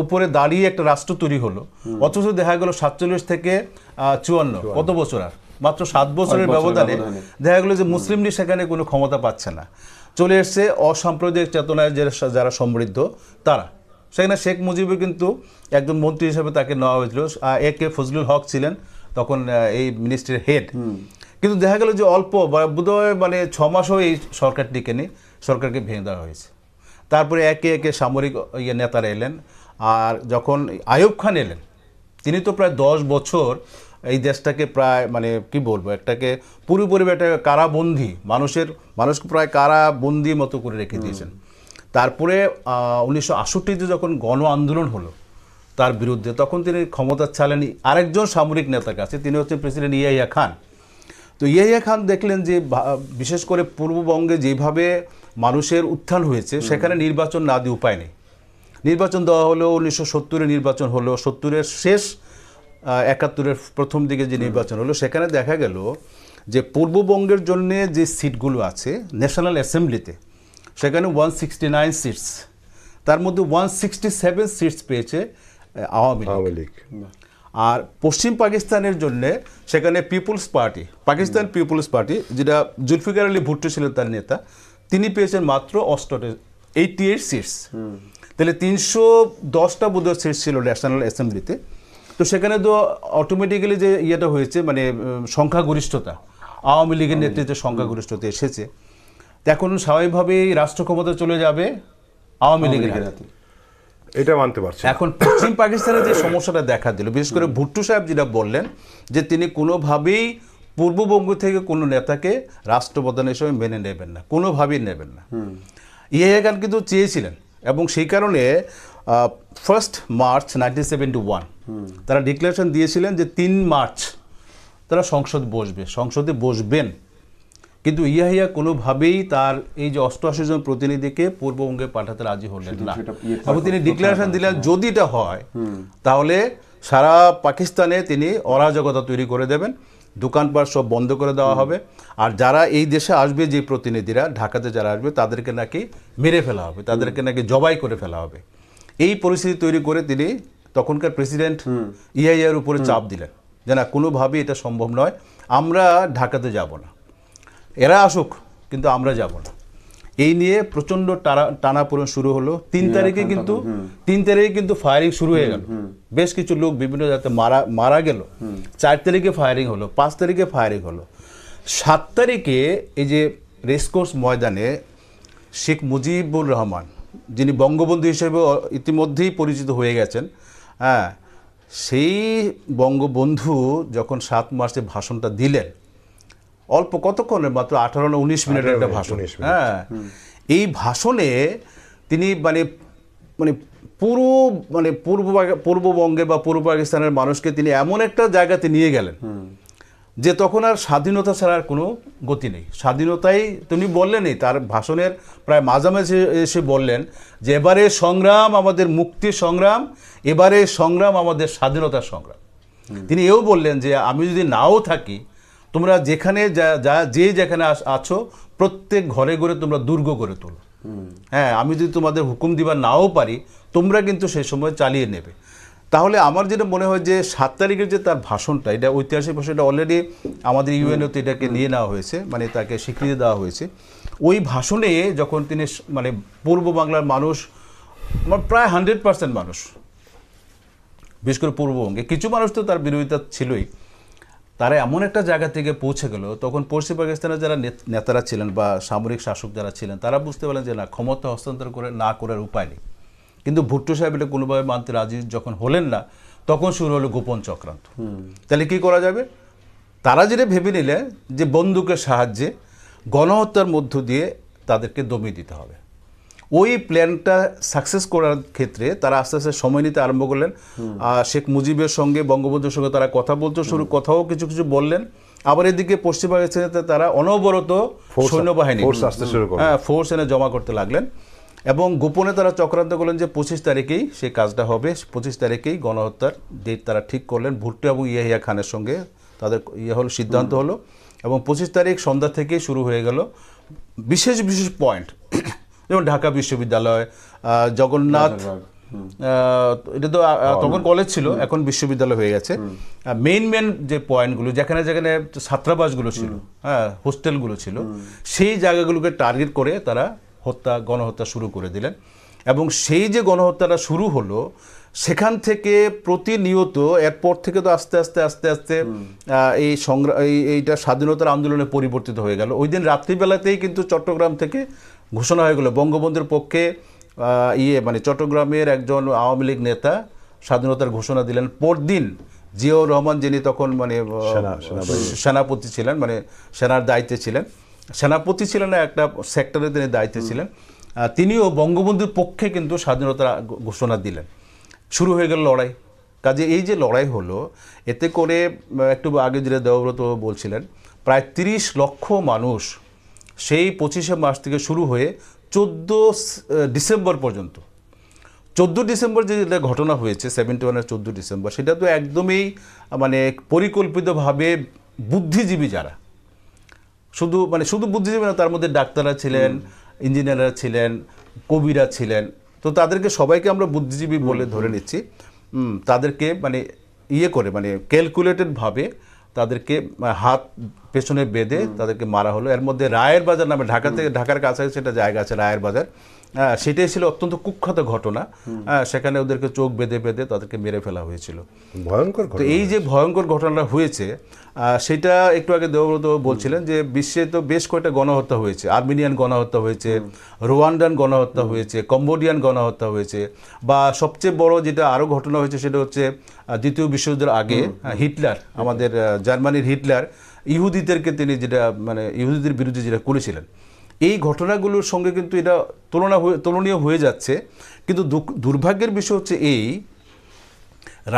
উপরে দাঁড়িয়ে একটা রাষ্ট্র তৈরি হলো। অথচ দেখা গেল 47 থেকে 54 কত বছর, আর মাত্র 7 বছরের ব্যবধানে দেখা গেল যে মুসলিম লীগ সেখানে কোনো ক্ষমতা পাচ্ছে না। চলে এসছে অসাম্প্রদায়িক চেতনায় যারা সমৃদ্ধ তারা। সেখানে শেখ মুজিবুর কিন্তু একজন মন্ত্রী হিসেবে তাকে নেওয়া হয়েছিল, A.K. ফজলুল হক ছিলেন তখন এই মিনিস্ট্রির হেড। কিন্তু দেখা গেল যে অল্প বোধহয় মানে 6 মাসও এই সরকারটিকে নিয়ে সরকারকে ভেঙে দেওয়া হয়েছে। তারপরে একে একে সামরিক নেতারা এলেন, আর যখন আইয়ুব খান এলেন তিনি তো প্রায় 10 বছর এই দেশটাকে প্রায় মানে কি বলবো একটাকে পুরোপুরি একটা কারাবন্দী মানুষকে প্রায় কারাবন্দী মতো করে রেখে দিয়েছেন। তারপরে 1968-তে যখন গণ আন্দোলন হলো তার বিরুদ্ধে, তখন তিনি ক্ষমতা চালেন আরেকজন সামরিক নেতার কাছে, তিনি হচ্ছেন প্রেসিডেন্ট ইয়াহিয়া খান। তো ইয়াহিয়া খান দেখলেন যে বিশেষ করে পূর্ববঙ্গে যেভাবে মানুষের উত্থান হয়েছে সেখানে নির্বাচন না দিয়ে উপায় নেই। নির্বাচন দেওয়া হলো, 1970-এ নির্বাচন হলো, 70-এর শেষ 71-এর প্রথম দিকে যে নির্বাচন হলো সেখানে দেখা গেল যে পূর্ববঙ্গের জন্য যে সিটগুলো আছে ন্যাশনাল অ্যাসেম্বলিতে সেখানে 169 সিটস, তার মধ্যে 167 সিটস পেয়েছে আওয়ামী লীগ। আর পশ্চিম পাকিস্তানের জন্য সেখানে people's party, Pakistan people's party, যেটা জুলফিকার আলী ভুট্টো ছিলেন তার নেতা, তিনি পেয়েছেন মাত্র 88 সিটস। তাহলে 310টা বোধহয় সিটস ছিল ন্যাশনাল অ্যাসেম্বলিতে। তো সেখানে তো অটোমেটিক্যালি যে ইয়েটা হয়েছে মানে সংখ্যাগরিষ্ঠতা, আওয়ামী লীগের নেতৃত্বে সংখ্যাগরিষ্ঠতা এসেছে। এখন স্বাভাবিকভাবেই রাষ্ট্র ক্ষমতা চলে যাবে আওয়ামী লীগের হাতে, এটা মানতে পারছি। এখন পশ্চিম পাকিস্তানে যে সমস্যাটা দেখা দিল, বিশেষ করে ভুট্টো সাহেব যেটা বললেন যে তিনি কোনোভাবেই পূর্ববঙ্গ থেকে কোনো নেতাকে রাষ্ট্রপ্রধান হিসেবে মেনে নেবেন না, কোনোভাবেই নেবেন না। ইয়াহিয়া খান কিন্তু চেয়েছিলেন, এবং সেই কারণে 1 মার্চ 1971 তারা ডিক্লারেশন দিয়েছিলেন যে 3 মার্চ তারা সংসদে বসবেন। কিন্তু ইয়াহিয়া কোনোভাবেই তার এই যে 88 জন প্রতিনিধিকে পূর্ববঙ্গে পাঠাতে রাজি হলেন না, এবং তিনি ডিক্লারেশন দিলেন যদি এটা হয় তাহলে সারা পাকিস্তানে তিনি অরাজকতা তৈরি করে দেবেন, দোকানপাট সব বন্ধ করে দেওয়া হবে, আর যারা এই দেশে আসবে যে প্রতিনিধিরা ঢাকাতে যারা আসবে তাদেরকে নাকি মেরে ফেলা হবে, তাদেরকে নাকি জবাই করে ফেলা হবে। এই পরিস্থিতি তৈরি করে তিনি তখনকার প্রেসিডেন্ট ইআইআর উপরে চাপ দিলেন যে না, কোনোভাবেই এটা সম্ভব নয়, আমরা ঢাকাতে যাব না, এরা আসুক কিন্তু আমরা যাব না। এই নিয়ে প্রচণ্ড টানাপোড়েন শুরু হলো। 3 তারিখে কিন্তু ফায়ারিং শুরু হয়ে গেল, বেশ কিছু লোক বিভিন্ন জায়গাতে মারা গেল। 4 তারিখে ফায়ারিং হলো, 5 তারিখে ফায়ারিং হলো। 7 তারিখে এই যে রেসকোর্স ময়দানে শেখ মুজিবুর রহমান, যিনি বঙ্গবন্ধু হিসেবে ইতিমধ্যেই পরিচিত হয়ে গেছেন, হ্যাঁ, সেই বঙ্গবন্ধু যখন 7 মার্চে ভাষণটা দিলেন, অল্প কতক্ষণের, মাত্র 18 না 19 মিনিটের একটা ভাষণ। হ্যাঁ, এই ভাষণে তিনি পুরো পূর্ববঙ্গের বা পূর্ব পাকিস্তানের মানুষকে তিনি এমন একটা জায়গাতে নিয়ে গেলেন যে তখন আর স্বাধীনতা ছাড়া আর কোনো গতি নেই। স্বাধীনতাই তিনি বললেনই, তার ভাষণের প্রায় মাঝামাঝি এসে বললেন যে এবারে সংগ্রাম আমাদের মুক্তির সংগ্রাম, এবারে সংগ্রাম আমাদের স্বাধীনতার সংগ্রাম। তিনি এও বললেন যে আমি যদি নাও থাকি, তোমরা যেখানে যেখানে আছো প্রত্যেক ঘরে ঘরে তোমরা দুর্গ গড়ে তোলো। হ্যাঁ, আমি যদি তোমাদের হুকুম দিবার নাও পারি, তোমরা কিন্তু সেই সময় চালিয়ে নেবে। তাহলে আমার যেটা মনে হয় যে 7 তারিখের যে তার ভাষণটা, এটা ঐতিহাসিক ভাষণ, এটা অলরেডি আমাদের ইউএনওতে এটাকে নিয়ে নেওয়া হয়েছে, মানে তাকে স্বীকৃতি দেওয়া হয়েছে। ওই ভাষণে যখন তিনি পূর্ব বাংলার মানুষ, প্রায় 100% মানুষ, বিশেষ করে পূর্ববঙ্গে, কিছু মানুষ তো তার বিরোধিতা ছিলই, তারা এমন একটা জায়গা থেকে পৌঁছে গেল, তখন পশ্চিম পাকিস্তানের যারা নেতারা ছিলেন বা সামরিক শাসক যারা ছিলেন, তারা বুঝতে পারলেন যে না, ক্ষমতা হস্তান্তর না করার উপায় নেই। কিন্তু ভুট্টো সাহেব এটা কোনোভাবে মানতে রাজি যখন হলেন না, তখন শুরু হলো গোপন চক্রান্ত। তাহলে কি করা যাবে? তারা যেটা ভেবে নিলে যে বন্দুকের সাহায্যে গণহত্যার মধ্য দিয়ে তাদেরকে দমিয়ে দিতে হবে। ওই প্ল্যানটা সাকসেস করার ক্ষেত্রে তারা আস্তে আস্তে সময় নিতে আরম্ভ করলেন। শেখ মুজিবের সঙ্গে, বঙ্গবন্ধুর সঙ্গে তারা কথা বলতে কথাও কিছু কিছু বললেন। আবার এদিকে পশ্চিম পাকিস্তানে তারা অনবরত সৈন্যবাহিনী, ফোর্স এনে জমা করতে লাগলেন এবং গোপনে তারা চক্রান্ত করলেন যে 25 তারিখেই সেই কাজটা হবে। 25 তারিখেই গণহত্যার ডেট তারা ঠিক করলেন। ভুট্টো এবং ইয়াহিয়া খানের সঙ্গে তাদের সিদ্ধান্ত হলো এবং 25 তারিখ সন্ধ্যা থেকেই শুরু হয়ে গেল বিশেষ বিশেষ পয়েন্ট, যেমন ঢাকা বিশ্ববিদ্যালয়, জগন্নাথ, এটা তো তখন কলেজ ছিল, এখন বিশ্ববিদ্যালয় হয়ে গেছে। মেইন যে পয়েন্টগুলো, যেখানে যেখানে ছাত্রাবাসগুলো ছিল, হ্যাঁ, হোস্টেলগুলো ছিল, সেই জায়গাগুলোকে টার্গেট করে তারা গণহত্যা শুরু করে দিলেন। এবং সেই যে গণহত্যাটা শুরু হলো, সেখান থেকে প্রতিনিয়ত এরপর থেকে তো আস্তে আস্তে আস্তে আস্তে এই এইটা স্বাধীনতার আন্দোলনে পরিবর্তিত হয়ে গেল। ওই দিন রাত্রিবেলাতেই কিন্তু চট্টগ্রাম থেকে ঘোষণা হয়ে গেল বঙ্গবন্ধুর পক্ষে চট্টগ্রামের একজন আওয়ামী লীগ নেতা স্বাধীনতার ঘোষণা দিলেন। পরদিন জিয়াউর রহমান, যিনি তখন সেনাপতি ছিলেন, সেনার দায়িত্বে ছিলেন, সেনাপতি ছিলেন না, একটা সেক্টরে তিনি দায়িত্বে ছিলেন, তিনিও বঙ্গবন্ধুর পক্ষে কিন্তু স্বাধীনতার ঘোষণা দিলেন। শুরু হয়ে গেল লড়াই। কাজে এই যে লড়াই হলো, এতে করে একটু আগে যেটা দেবব্রত বলছিলেন, প্রায় 30 লক্ষ মানুষ সেই 25শে মার্চ থেকে শুরু হয়ে 14 ডিসেম্বর পর্যন্ত, 14 ডিসেম্বর যেটা ঘটনা হয়েছে 71-এর 14 ডিসেম্বর, সেটা তো একদমই পরিকল্পিতভাবে বুদ্ধিজীবী যারা, শুধু বুদ্ধিজীবী না, তার মধ্যে ডাক্তাররা ছিলেন, ইঞ্জিনিয়াররা ছিলেন, কবিরা ছিলেন, তো তাদেরকে সবাইকে আমরা বুদ্ধিজীবী বলে ধরে নিচ্ছি। তাদেরকে করে ক্যালকুলেটেডভাবে তাদেরকে হাত পেছনে বেঁধে তাদেরকে মারা হলো। এর মধ্যে রায়ের বাজার নামে ঢাকার কাছাকাছি সেটা জায়গা আছে, রায়ের বাজার, সেটাই ছিল অত্যন্ত কুখ্যাত ঘটনা। সেখানে ওদেরকে চোখ বেঁধে বেঁধে তাদেরকে মেরে ফেলা হয়েছিল। ভয়ঙ্কর। তো এই যে ভয়ঙ্কর ঘটনাটা হয়েছে, সেটা একটু আগে দেবব্রত বলছিলেন যে বিশ্বে তো বেশ কয়েকটা গণহত্যা হয়েছে। আর্মেনিয়ান গণহত্যা হয়েছে, রোয়ান্ডান গণহত্যা হয়েছে, কম্বোডিয়ান গণহত্যা হয়েছে, বা সবচেয়ে বড় যেটা আরও ঘটনা হয়েছে সেটা হচ্ছে দ্বিতীয় বিশ্বযুদ্ধের আগে হিটলার, আমাদের জার্মানির হিটলার, ইহুদিদেরকে তিনি যেটা ইহুদিদের বিরুদ্ধে যেটা করেছিলেন। এই ঘটনাগুলোর সঙ্গে কিন্তু এটা তুলনীয় হয়ে যাচ্ছে। কিন্তু দুর্ভাগ্যের বিষয় হচ্ছে এই,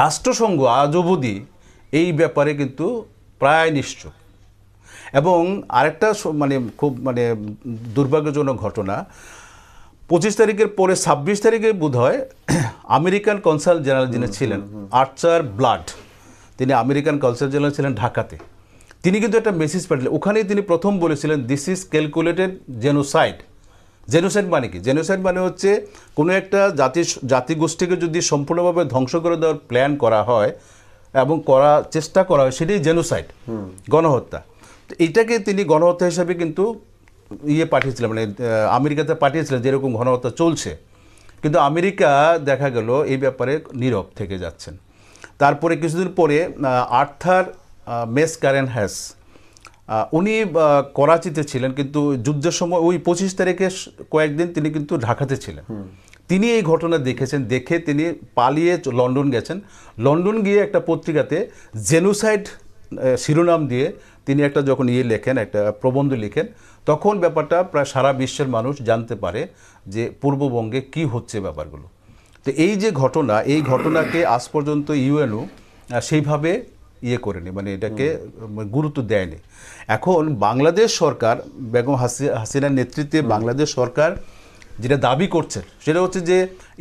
রাষ্ট্রসংঘ আজ অবধি এই ব্যাপারে কিন্তু প্রায় নিশ্চুপ। এবং আরেকটা খুব দুর্ভাগ্যজনক ঘটনা, 25 তারিখের পরে 26 তারিখে বোধহয় আমেরিকান কনসাল জেনারেল যিনি ছিলেন, আর্চার ব্লাড, তিনি আমেরিকান কনসাল জেনারেল ছিলেন ঢাকাতে। তিনি কিন্তু একটা মেসেজ পাঠালেন, ওখানেই তিনি প্রথম বলেছিলেন, this is calculated genocide, genocide মানে কি? জেনোসাইড মানে হচ্ছে কোনো একটা জাতিগোষ্ঠীকে যদি সম্পূর্ণভাবে ধ্বংস করে দেওয়ার প্ল্যান করা হয় এবং করার চেষ্টা করা হয়, সেটাই জেনোসাইড, গণহত্যা। তো এইটাকে তিনি গণহত্যা হিসাবে কিন্তু পাঠিয়েছিলেন, মানে আমেরিকাতে পাঠিয়েছিলেন, যেরকম গণহত্যা চলছে। কিন্তু আমেরিকা দেখা গেল এই ব্যাপারে নীরব থেকে যাচ্ছেন। তারপরে কিছুদিন পরে আর্থার মেস কারেন হ্যাস, উনি করাচিতে ছিলেন, কিন্তু যুদ্ধের সময় ওই 25 তারিখে কয়েকদিন তিনি কিন্তু ঢাকাতে ছিলেন। তিনি এই ঘটনা দেখেছেন, দেখে তিনি পালিয়ে লন্ডন গেছেন। লন্ডন গিয়ে একটা পত্রিকাতে জেনোসাইড শিরোনাম দিয়ে তিনি একটা যখন লেখেন, একটা প্রবন্ধ লিখেন, তখন ব্যাপারটা প্রায় সারা বিশ্বের মানুষ জানতে পারে যে পূর্ববঙ্গে কি হচ্ছে ব্যাপারগুলো। তো এই যে ঘটনা, এই ঘটনাকে আজ পর্যন্ত ইউএনও সেইভাবে করেনি, মানে এটাকে গুরুত্ব দেয়নি। এখন বাংলাদেশ সরকার, বেগম হাসিনার নেতৃত্বে বাংলাদেশ সরকার যেটা দাবি করছে সেটা হচ্ছে যে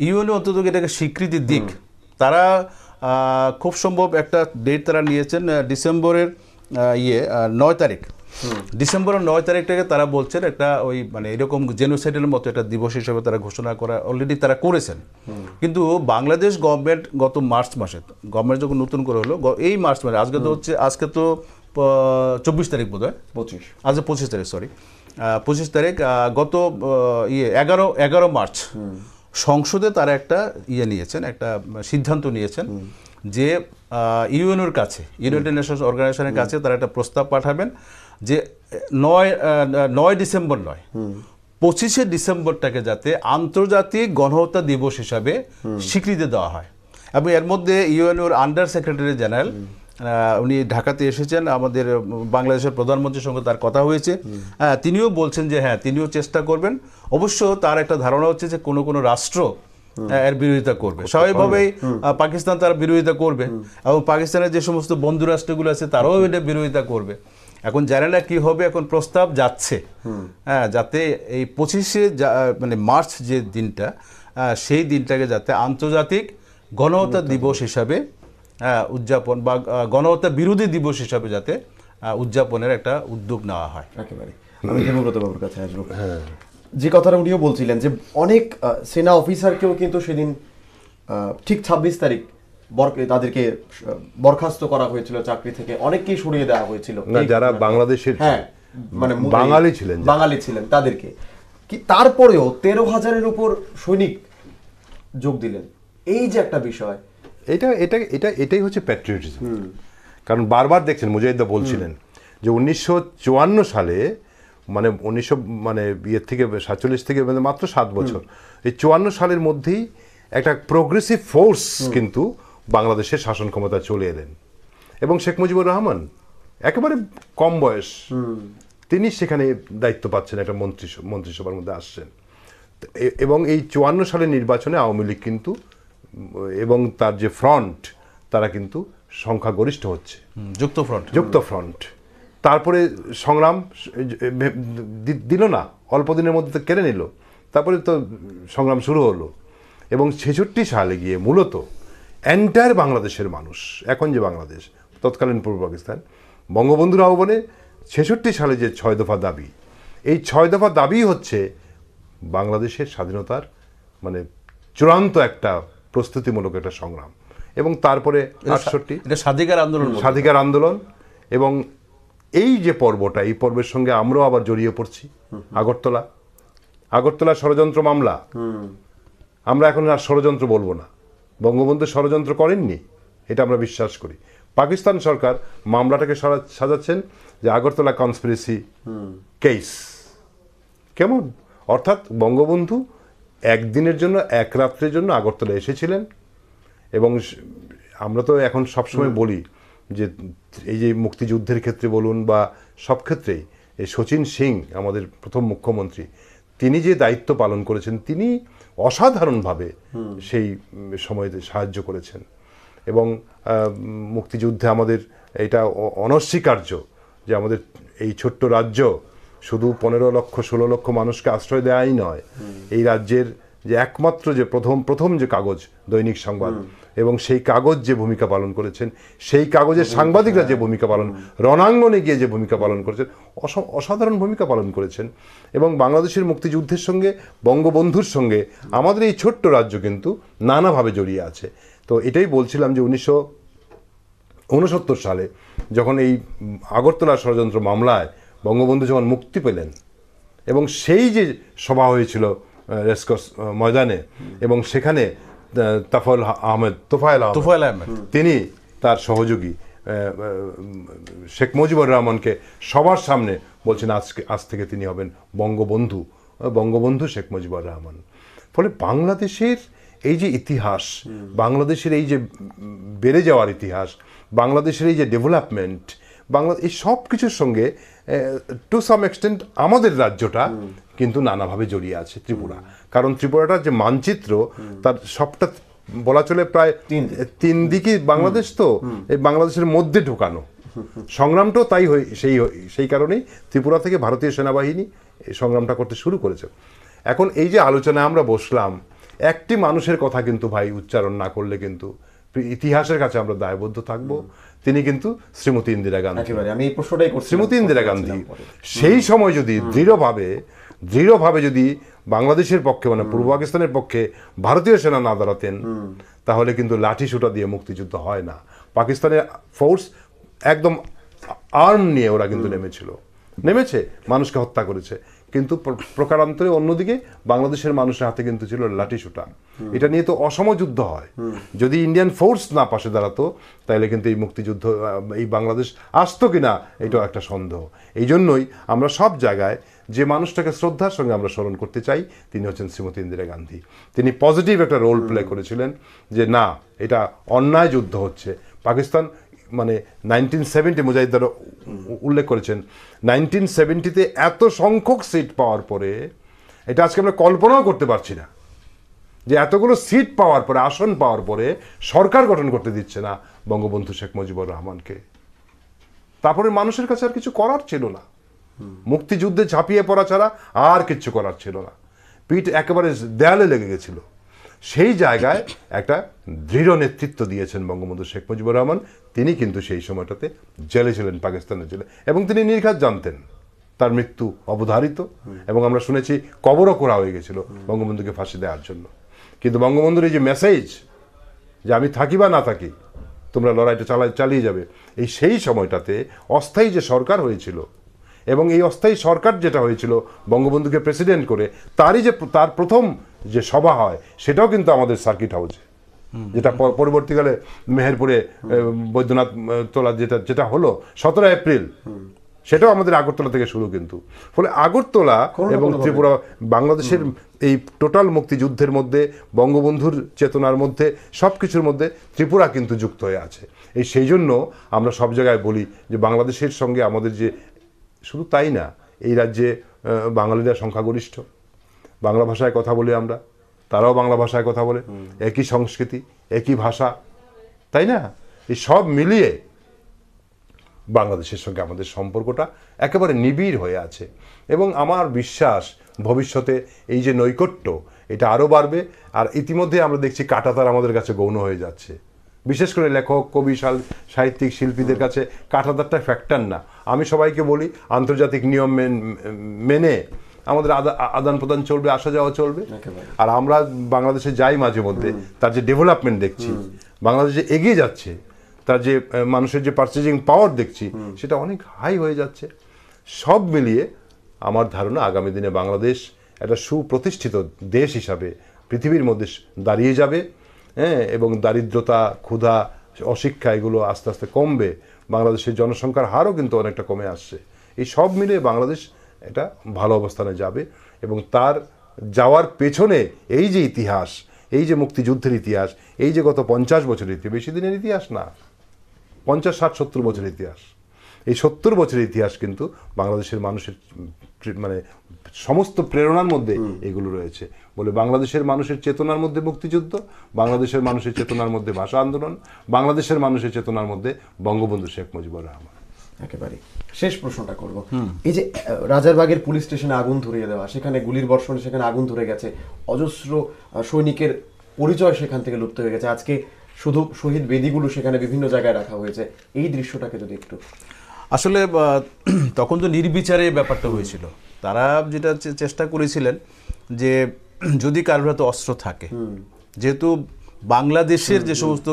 ইউএনও অন্তত এটাকে স্বীকৃতি দিক। তারা খুব সম্ভব একটা ডেট তারা নিয়েছেন ডিসেম্বরের 9 তারিখ, ডিসেম্বরের 9 তারিখটাকে তারা বলছেন একটা ওই মানে এরকম জেনোসাইডের মতো একটা দিবস হিসেবে তারা ঘোষণা করা অলরেডি তারা করেছেন। কিন্তু বাংলাদেশ গভর্নমেন্ট গত মার্চ মাসে, গভর্নমেন্ট যখন নতুন করে হলো এই মার্চ মাসে, আজকে তো 24 তারিখ বোধ হয়, 25 তারিখ, সরি 25 তারিখ, গত 11 মার্চ সংসদে তারা একটা নিয়েছেন, একটা সিদ্ধান্ত নিয়েছেন যে ইউএনওর কাছে, ইউনাইটেড নেশনস অর্গানাইজেশনের কাছে তারা একটা প্রস্তাব পাঠাবেন যে 9 ডিসেম্বর নয়, 25শে ডিসেম্বরটাকে যাতে আন্তর্জাতিক গণহত্যা দিবস হিসাবে স্বীকৃতি দেওয়া হয়। এবং এর মধ্যে ইউএনওর আন্ডার সেক্রেটারি জেনারেল উনি ঢাকাতে এসেছেন, আমাদের বাংলাদেশের প্রধানমন্ত্রীর সঙ্গে তার কথা হয়েছে। তিনিও বলছেন যে হ্যাঁ, তিনিও চেষ্টা করবেন। অবশ্য তার একটা ধারণা হচ্ছে যে কোনো রাষ্ট্র এর বিরোধিতা করবে, স্বাভাবিকভাবেই পাকিস্তান তার বিরোধিতা করবে, এবং পাকিস্তানের যে সমস্ত বন্ধু রাষ্ট্রগুলো আছে তারাও এটা বিরোধিতা করবে। এখন জানে না কি হবে, এখন প্রস্তাব যাচ্ছে যাতে এই 25শে মানে মার্চ যে দিনটা, সেই দিনটাকে যাতে আন্তর্জাতিক গণহত্যা দিবস হিসাবে উদযাপন বা গণহত্যা বিরোধী দিবস হিসাবে যাতে উদযাপনের একটা উদ্যোগ নেওয়া হয়। একেবারে আমি হেমব্রত বাবুর কাছে আসবো। যে কথাটা উনিও বলছিলেন যে অনেক সেনা অফিসারকেও কিন্তু সেদিন ঠিক 26 তারিখ তাদেরকে বরখাস্ত করা হয়েছিল চাকরি থেকে, অনেককেই সরিয়ে দেওয়া হয়েছিল যারা বাংলাদেশের মানে বাঙালি ছিলেন তাদেরকে। কি তারপরেও 13,000-এর উপর সৈনিক যোগ দিলেন। এই যে একটা বিষয়, এটাই হচ্ছে প্যাট্রিয়টিজম। কারণ বারবার দেখছেন, মুজাহিদা বলছিলেন যে 1954 সালে, মানে 19 থেকে 47 থেকে মাত্র 7 বছর, এই 54 সালের মধ্যেই একটা প্রোগ্রেসিভ ফোর্স কিন্তু বাংলাদেশের শাসন ক্ষমতা চলে এলেন। এবং শেখ মুজিবুর রহমান একেবারে কম বয়স, তিনি সেখানে দায়িত্ব পাচ্ছেন, একটা মন্ত্রিসভার মধ্যে আসছেন। এবং এই 54 সালের নির্বাচনে আওয়ামী লীগ কিন্তু এবং তার যে ফ্রন্ট, তারা কিন্তু সংখ্যাগরিষ্ঠ হচ্ছে, যুক্ত ফ্রন্ট। তারপরে সংগ্রাম দিল না, অল্প দিনের মধ্যে তো কেড়ে নিল, তারপরে তো সংগ্রাম শুরু হলো। এবং 66 সালে গিয়ে মূলত এন্টায়ার বাংলাদেশের মানুষ, এখন যে বাংলাদেশ, তৎকালীন পূর্ব পাকিস্তান, বঙ্গবন্ধুর আহ্বানে 66 সালে যে 6 দফা দাবি, এই 6 দফা দাবি হচ্ছে বাংলাদেশের স্বাধীনতার মানে চূড়ান্ত একটা প্রস্তুতিমূলক একটা সংগ্রাম। এবং তারপরে 68 স্বাধিকার আন্দোলন। এবং এই যে পর্বটা, এই পর্বের সঙ্গে আমরাও আবার জড়িয়ে পড়ছি। আগরতলা ষড়যন্ত্র মামলা, আমরা এখন আর ষড়যন্ত্র বলবো না, বঙ্গবন্ধু ষড়যন্ত্র করেননি, এটা আমরা বিশ্বাস করি। পাকিস্তান সরকার মামলাটাকে সাজাচ্ছেন যে আগরতলা কনস্পিরেসি কেস। কেমন? অর্থাৎ বঙ্গবন্ধু একদিনের জন্য, এক রাত্রের জন্য আগরতলা এসেছিলেন। এবং আমরা তো এখন সবসময় বলি যে এই যে মুক্তিযুদ্ধের ক্ষেত্রে বলুন বা সব ক্ষেত্রেই এই শচীন সিং, আমাদের প্রথম মুখ্যমন্ত্রী, তিনি যে দায়িত্ব পালন করেছেন, তিনি অসাধারণভাবে সেই সময়ে সাহায্য করেছেন। এবং মুক্তিযুদ্ধে আমাদের এটা অনস্বীকার্য যে আমাদের এই ছোট্ট রাজ্য শুধু 15 লক্ষ 16 লক্ষ মানুষকে আশ্রয় দেওয়াই নয়, এই রাজ্যের যে একমাত্র যে প্রথম যে কাগজ দৈনিক সংবাদ, এবং সেই কাগজ যে ভূমিকা পালন করেছেন, সেই কাগজের সাংবাদিকরা যে ভূমিকা পালন, রণাঙ্গনে গিয়ে যে ভূমিকা পালন করেছেন, অসাধারণ ভূমিকা পালন করেছেন। এবং বাংলাদেশের মুক্তিযুদ্ধের সঙ্গে, বঙ্গবন্ধুর সঙ্গে আমাদের এই ছোট্ট রাজ্য কিন্তু নানাভাবে জড়িয়ে আছে। তো এটাই বলছিলাম যে 1969 সালে যখন এই আগরতলা ষড়যন্ত্র মামলায় বঙ্গবন্ধু যখন মুক্তি পেলেন, এবং সেই যে সভা হয়েছিল রেসকোর্স ময়দানে, এবং সেখানে তোফায়েল আহমেদ তিনি তার সহযোগী শেখ মুজিবুর রহমানকে সবার সামনে বলছেন আজ থেকে তিনি হবেন বঙ্গবন্ধু শেখ মুজিবুর রহমান। ফলে বাংলাদেশের এই যে ইতিহাস, বাংলাদেশের এই যে বেড়ে যাওয়ার ইতিহাস, বাংলাদেশের এই যে ডেভেলপমেন্ট, এই সব কিছুর সঙ্গে টু সাম এক্সটেন্ট আমাদের রাজ্যটা কিন্তু নানাভাবে জড়িয়ে আছে ত্রিপুরা। কারণ ত্রিপুরাটার যে মানচিত্র, তার সবটা বলা চলে প্রায় তিন দিকে বাংলাদেশ, তো এই বাংলাদেশের মধ্যে ঢোকানো সংগ্রামটাও তাই সেই কারণেই ত্রিপুরা থেকে ভারতীয় সেনাবাহিনী এই সংগ্রামটা করতে শুরু করেছে। এখন এই যে আলোচনায় আমরা বসলাম, একটি মানুষের কথা কিন্তু ভাই উচ্চারণ না করলে কিন্তু ইতিহাসের কাছে আমরা দায়বদ্ধ থাকবো। তিনি কিন্তু শ্রীমতী ইন্দিরা গান্ধী। আমি এই প্রশ্নটাই করছি, শ্রীমতী ইন্দিরা গান্ধী সেই সময় যদি দৃঢ়ভাবে যদি বাংলাদেশের পক্ষে, মানে পূর্ব পাকিস্তানের পক্ষে ভারতীয় সেনা না দাঁড়াতেন, তাহলে কিন্তু লাঠি সোটা দিয়ে মুক্তিযুদ্ধ হয় না। পাকিস্তানের ফোর্স একদম আর্ম নিয়ে ওরা কিন্তু নেমেছে, মানুষকে হত্যা করেছে, কিন্তু প্রকারান্তরে অন্যদিকে বাংলাদেশের মানুষের হাতে কিন্তু ছিল লাঠি সোটা। এটা নিয়ে তো অসম যুদ্ধ হয়। যদি ইন্ডিয়ান ফোর্স না পাশে দাঁড়াতো, তাহলে কিন্তু এই মুক্তিযুদ্ধ, এই বাংলাদেশ আসতো কিনা, এটাও একটা সন্দেহ। এই জন্যই আমরা সব জায়গায় যে মানুষটাকে শ্রদ্ধার সঙ্গে আমরা স্মরণ করতে চাই, তিনি হচ্ছেন শ্রীমতী ইন্দিরা গান্ধী। তিনি পজিটিভ একটা রোল প্লে করেছিলেন যে না, এটা অন্যায় যুদ্ধ হচ্ছে। পাকিস্তান মানে 1970 মুজাহিদরা উল্লেখ করেছেন, 1970-তে এত সংখ্যক সিট পাওয়ার পরে, এটা আজকে আমরা কল্পনাও করতে পারছি না যে এতগুলো সিট পাওয়ার পরে, আসন পাওয়ার পরে সরকার গঠন করতে দিচ্ছে না বঙ্গবন্ধু শেখ মুজিবুর রহমানকে। তারপরে মানুষের কাছে আর কিছু করার ছিল না, মুক্তিযুদ্ধে ঝাঁপিয়ে পড়া ছাড়া আর কিচ্ছু করার ছিল না। পিঠ একেবারে দেয়ালে লেগে গেছিল। সেই জায়গায় একটা দৃঢ় নেতৃত্ব দিয়েছেন বঙ্গবন্ধু শেখ মুজিবুর রহমান। তিনি কিন্তু সেই সময়টাতে জেলে ছিলেন, পাকিস্তানের জেলে, এবং তিনি নির্ঘাত জানতেন তার মৃত্যু অবধারিত, এবং আমরা শুনেছি কবরও করা হয়ে গেছিল বঙ্গবন্ধুকে ফাঁসি দেওয়ার জন্য। কিন্তু বঙ্গবন্ধুর এই যে মেসেজ যে আমি থাকি বা না থাকি, তোমরা লড়াইটা চালিয়ে যাবে, সেই সময়টাতে অস্থায়ী যে সরকার হয়েছিল, এবং এই অস্থায়ী সরকার যেটা হয়েছিল বঙ্গবন্ধুকে প্রেসিডেন্ট করে, তার প্রথম যে সভা হয়, সেটাও কিন্তু আমাদের সার্কিট হাউসে, যেটা পরবর্তীকালে মেহেরপুরে বৈদ্যনাথ তোলা যেটা হলো 17 এপ্রিল, সেটাও আমাদের আগরতলা থেকে শুরু। কিন্তু ফলে আগরতলা এবং ত্রিপুরা, বাংলাদেশের এই টোটাল মুক্তিযুদ্ধের মধ্যে, বঙ্গবন্ধুর চেতনার মধ্যে, সব কিছুর মধ্যে ত্রিপুরা কিন্তু যুক্ত হয়ে আছে। সেই জন্য আমরা সব জায়গায় বলি যে বাংলাদেশের সঙ্গে আমাদের যে, শুধু তাই না, এই রাজ্যে বাঙালিরা সংখ্যাগরিষ্ঠ, বাংলা ভাষায় কথা বলি আমরা, তারাও বাংলা ভাষায় কথা বলে, একই সংস্কৃতি, একই ভাষা, তাই না? এই সব মিলিয়ে বাংলাদেশের সঙ্গে আমাদের সম্পর্কটা একেবারে নিবিড় হয়ে আছে। এবং আমার বিশ্বাস ভবিষ্যতে এই যে নৈকট্য, এটা আরও বাড়বে। আর ইতিমধ্যে আমরা দেখছি কাঁটাতার আমাদের কাছে গৌণ হয়ে যাচ্ছে। বিশেষ করে লেখক, কবি, সাহিত্যিক, শিল্পীদের কাছে কাঁটাতারটা ফ্যাক্টর না। আমি সবাইকে বলি, আন্তর্জাতিক নিয়ম মেনে আমাদের আদান প্রদান চলবে, আসা যাওয়া চলবে। আর আমরা বাংলাদেশে যাই মাঝে মধ্যে, তার যে ডেভেলপমেন্ট দেখছি, বাংলাদেশে এগিয়ে যাচ্ছে, তার যে মানুষের যে পারচেজিং পাওয়ার দেখছি, সেটা অনেক হাই হয়ে যাচ্ছে। সব মিলিয়ে আমার ধারণা আগামী দিনে বাংলাদেশ একটা সুপ্রতিষ্ঠিত দেশ হিসাবে পৃথিবীর মধ্যে দাঁড়িয়ে যাবে। এবং দারিদ্রতা, ক্ষুধা, অশিক্ষা এগুলো আস্তে আস্তে কমবে। বাংলাদেশের জনসংখ্যার হারও কিন্তু অনেকটা কমে আসছে। এই সব মিলে বাংলাদেশ এটা ভালো অবস্থানে যাবে। এবং তার যাওয়ার পেছনে এই যে ইতিহাস, এই যে মুক্তিযুদ্ধের ইতিহাস, এই যে গত 50 বছরের ইতিহাস, বেশি দিনের ইতিহাস না, 50, 60, 70 বছরের ইতিহাস। এই 70 বছরের ইতিহাস কিন্তু বাংলাদেশের মানুষের মানে সমস্ত প্রেরণার মধ্যে এগুলো রয়েছে। বলে বাংলাদেশের মানুষের চেতনার মধ্যে মুক্তিযুদ্ধ, বাংলাদেশের মানুষের চেতনার মধ্যে ভাষা আন্দোলন, বাংলাদেশের মানুষের চেতনার মধ্যে বঙ্গবন্ধু শেখ মুজিবুর রহমান। একেবারে শেষ প্রশ্নটা করব, এই যে রাজারবাগের পুলিশ স্টেশনে আগুন ধরিয়ে দেওয়া, সেখানে গুলির বর্ষণে সেখানে আগুন ধরে গেছে, অজস্র সৈনিকের পরিচয় সেখান থেকে লুপ্ত হয়ে গেছে, আজকে শুধু শহীদ বেদিগুলো সেখানে বিভিন্ন জায়গায় রাখা হয়েছে, এই দৃশ্যটাকে যদি একটু। আসলে তখন তো নির্বিচারে ব্যাপারটা হয়েছিল, তারা যেটা চেষ্টা করেছিলেন যে যদি কারোর হাতে অস্ত্র থাকে, যেহেতু বাংলাদেশের যে সমস্ত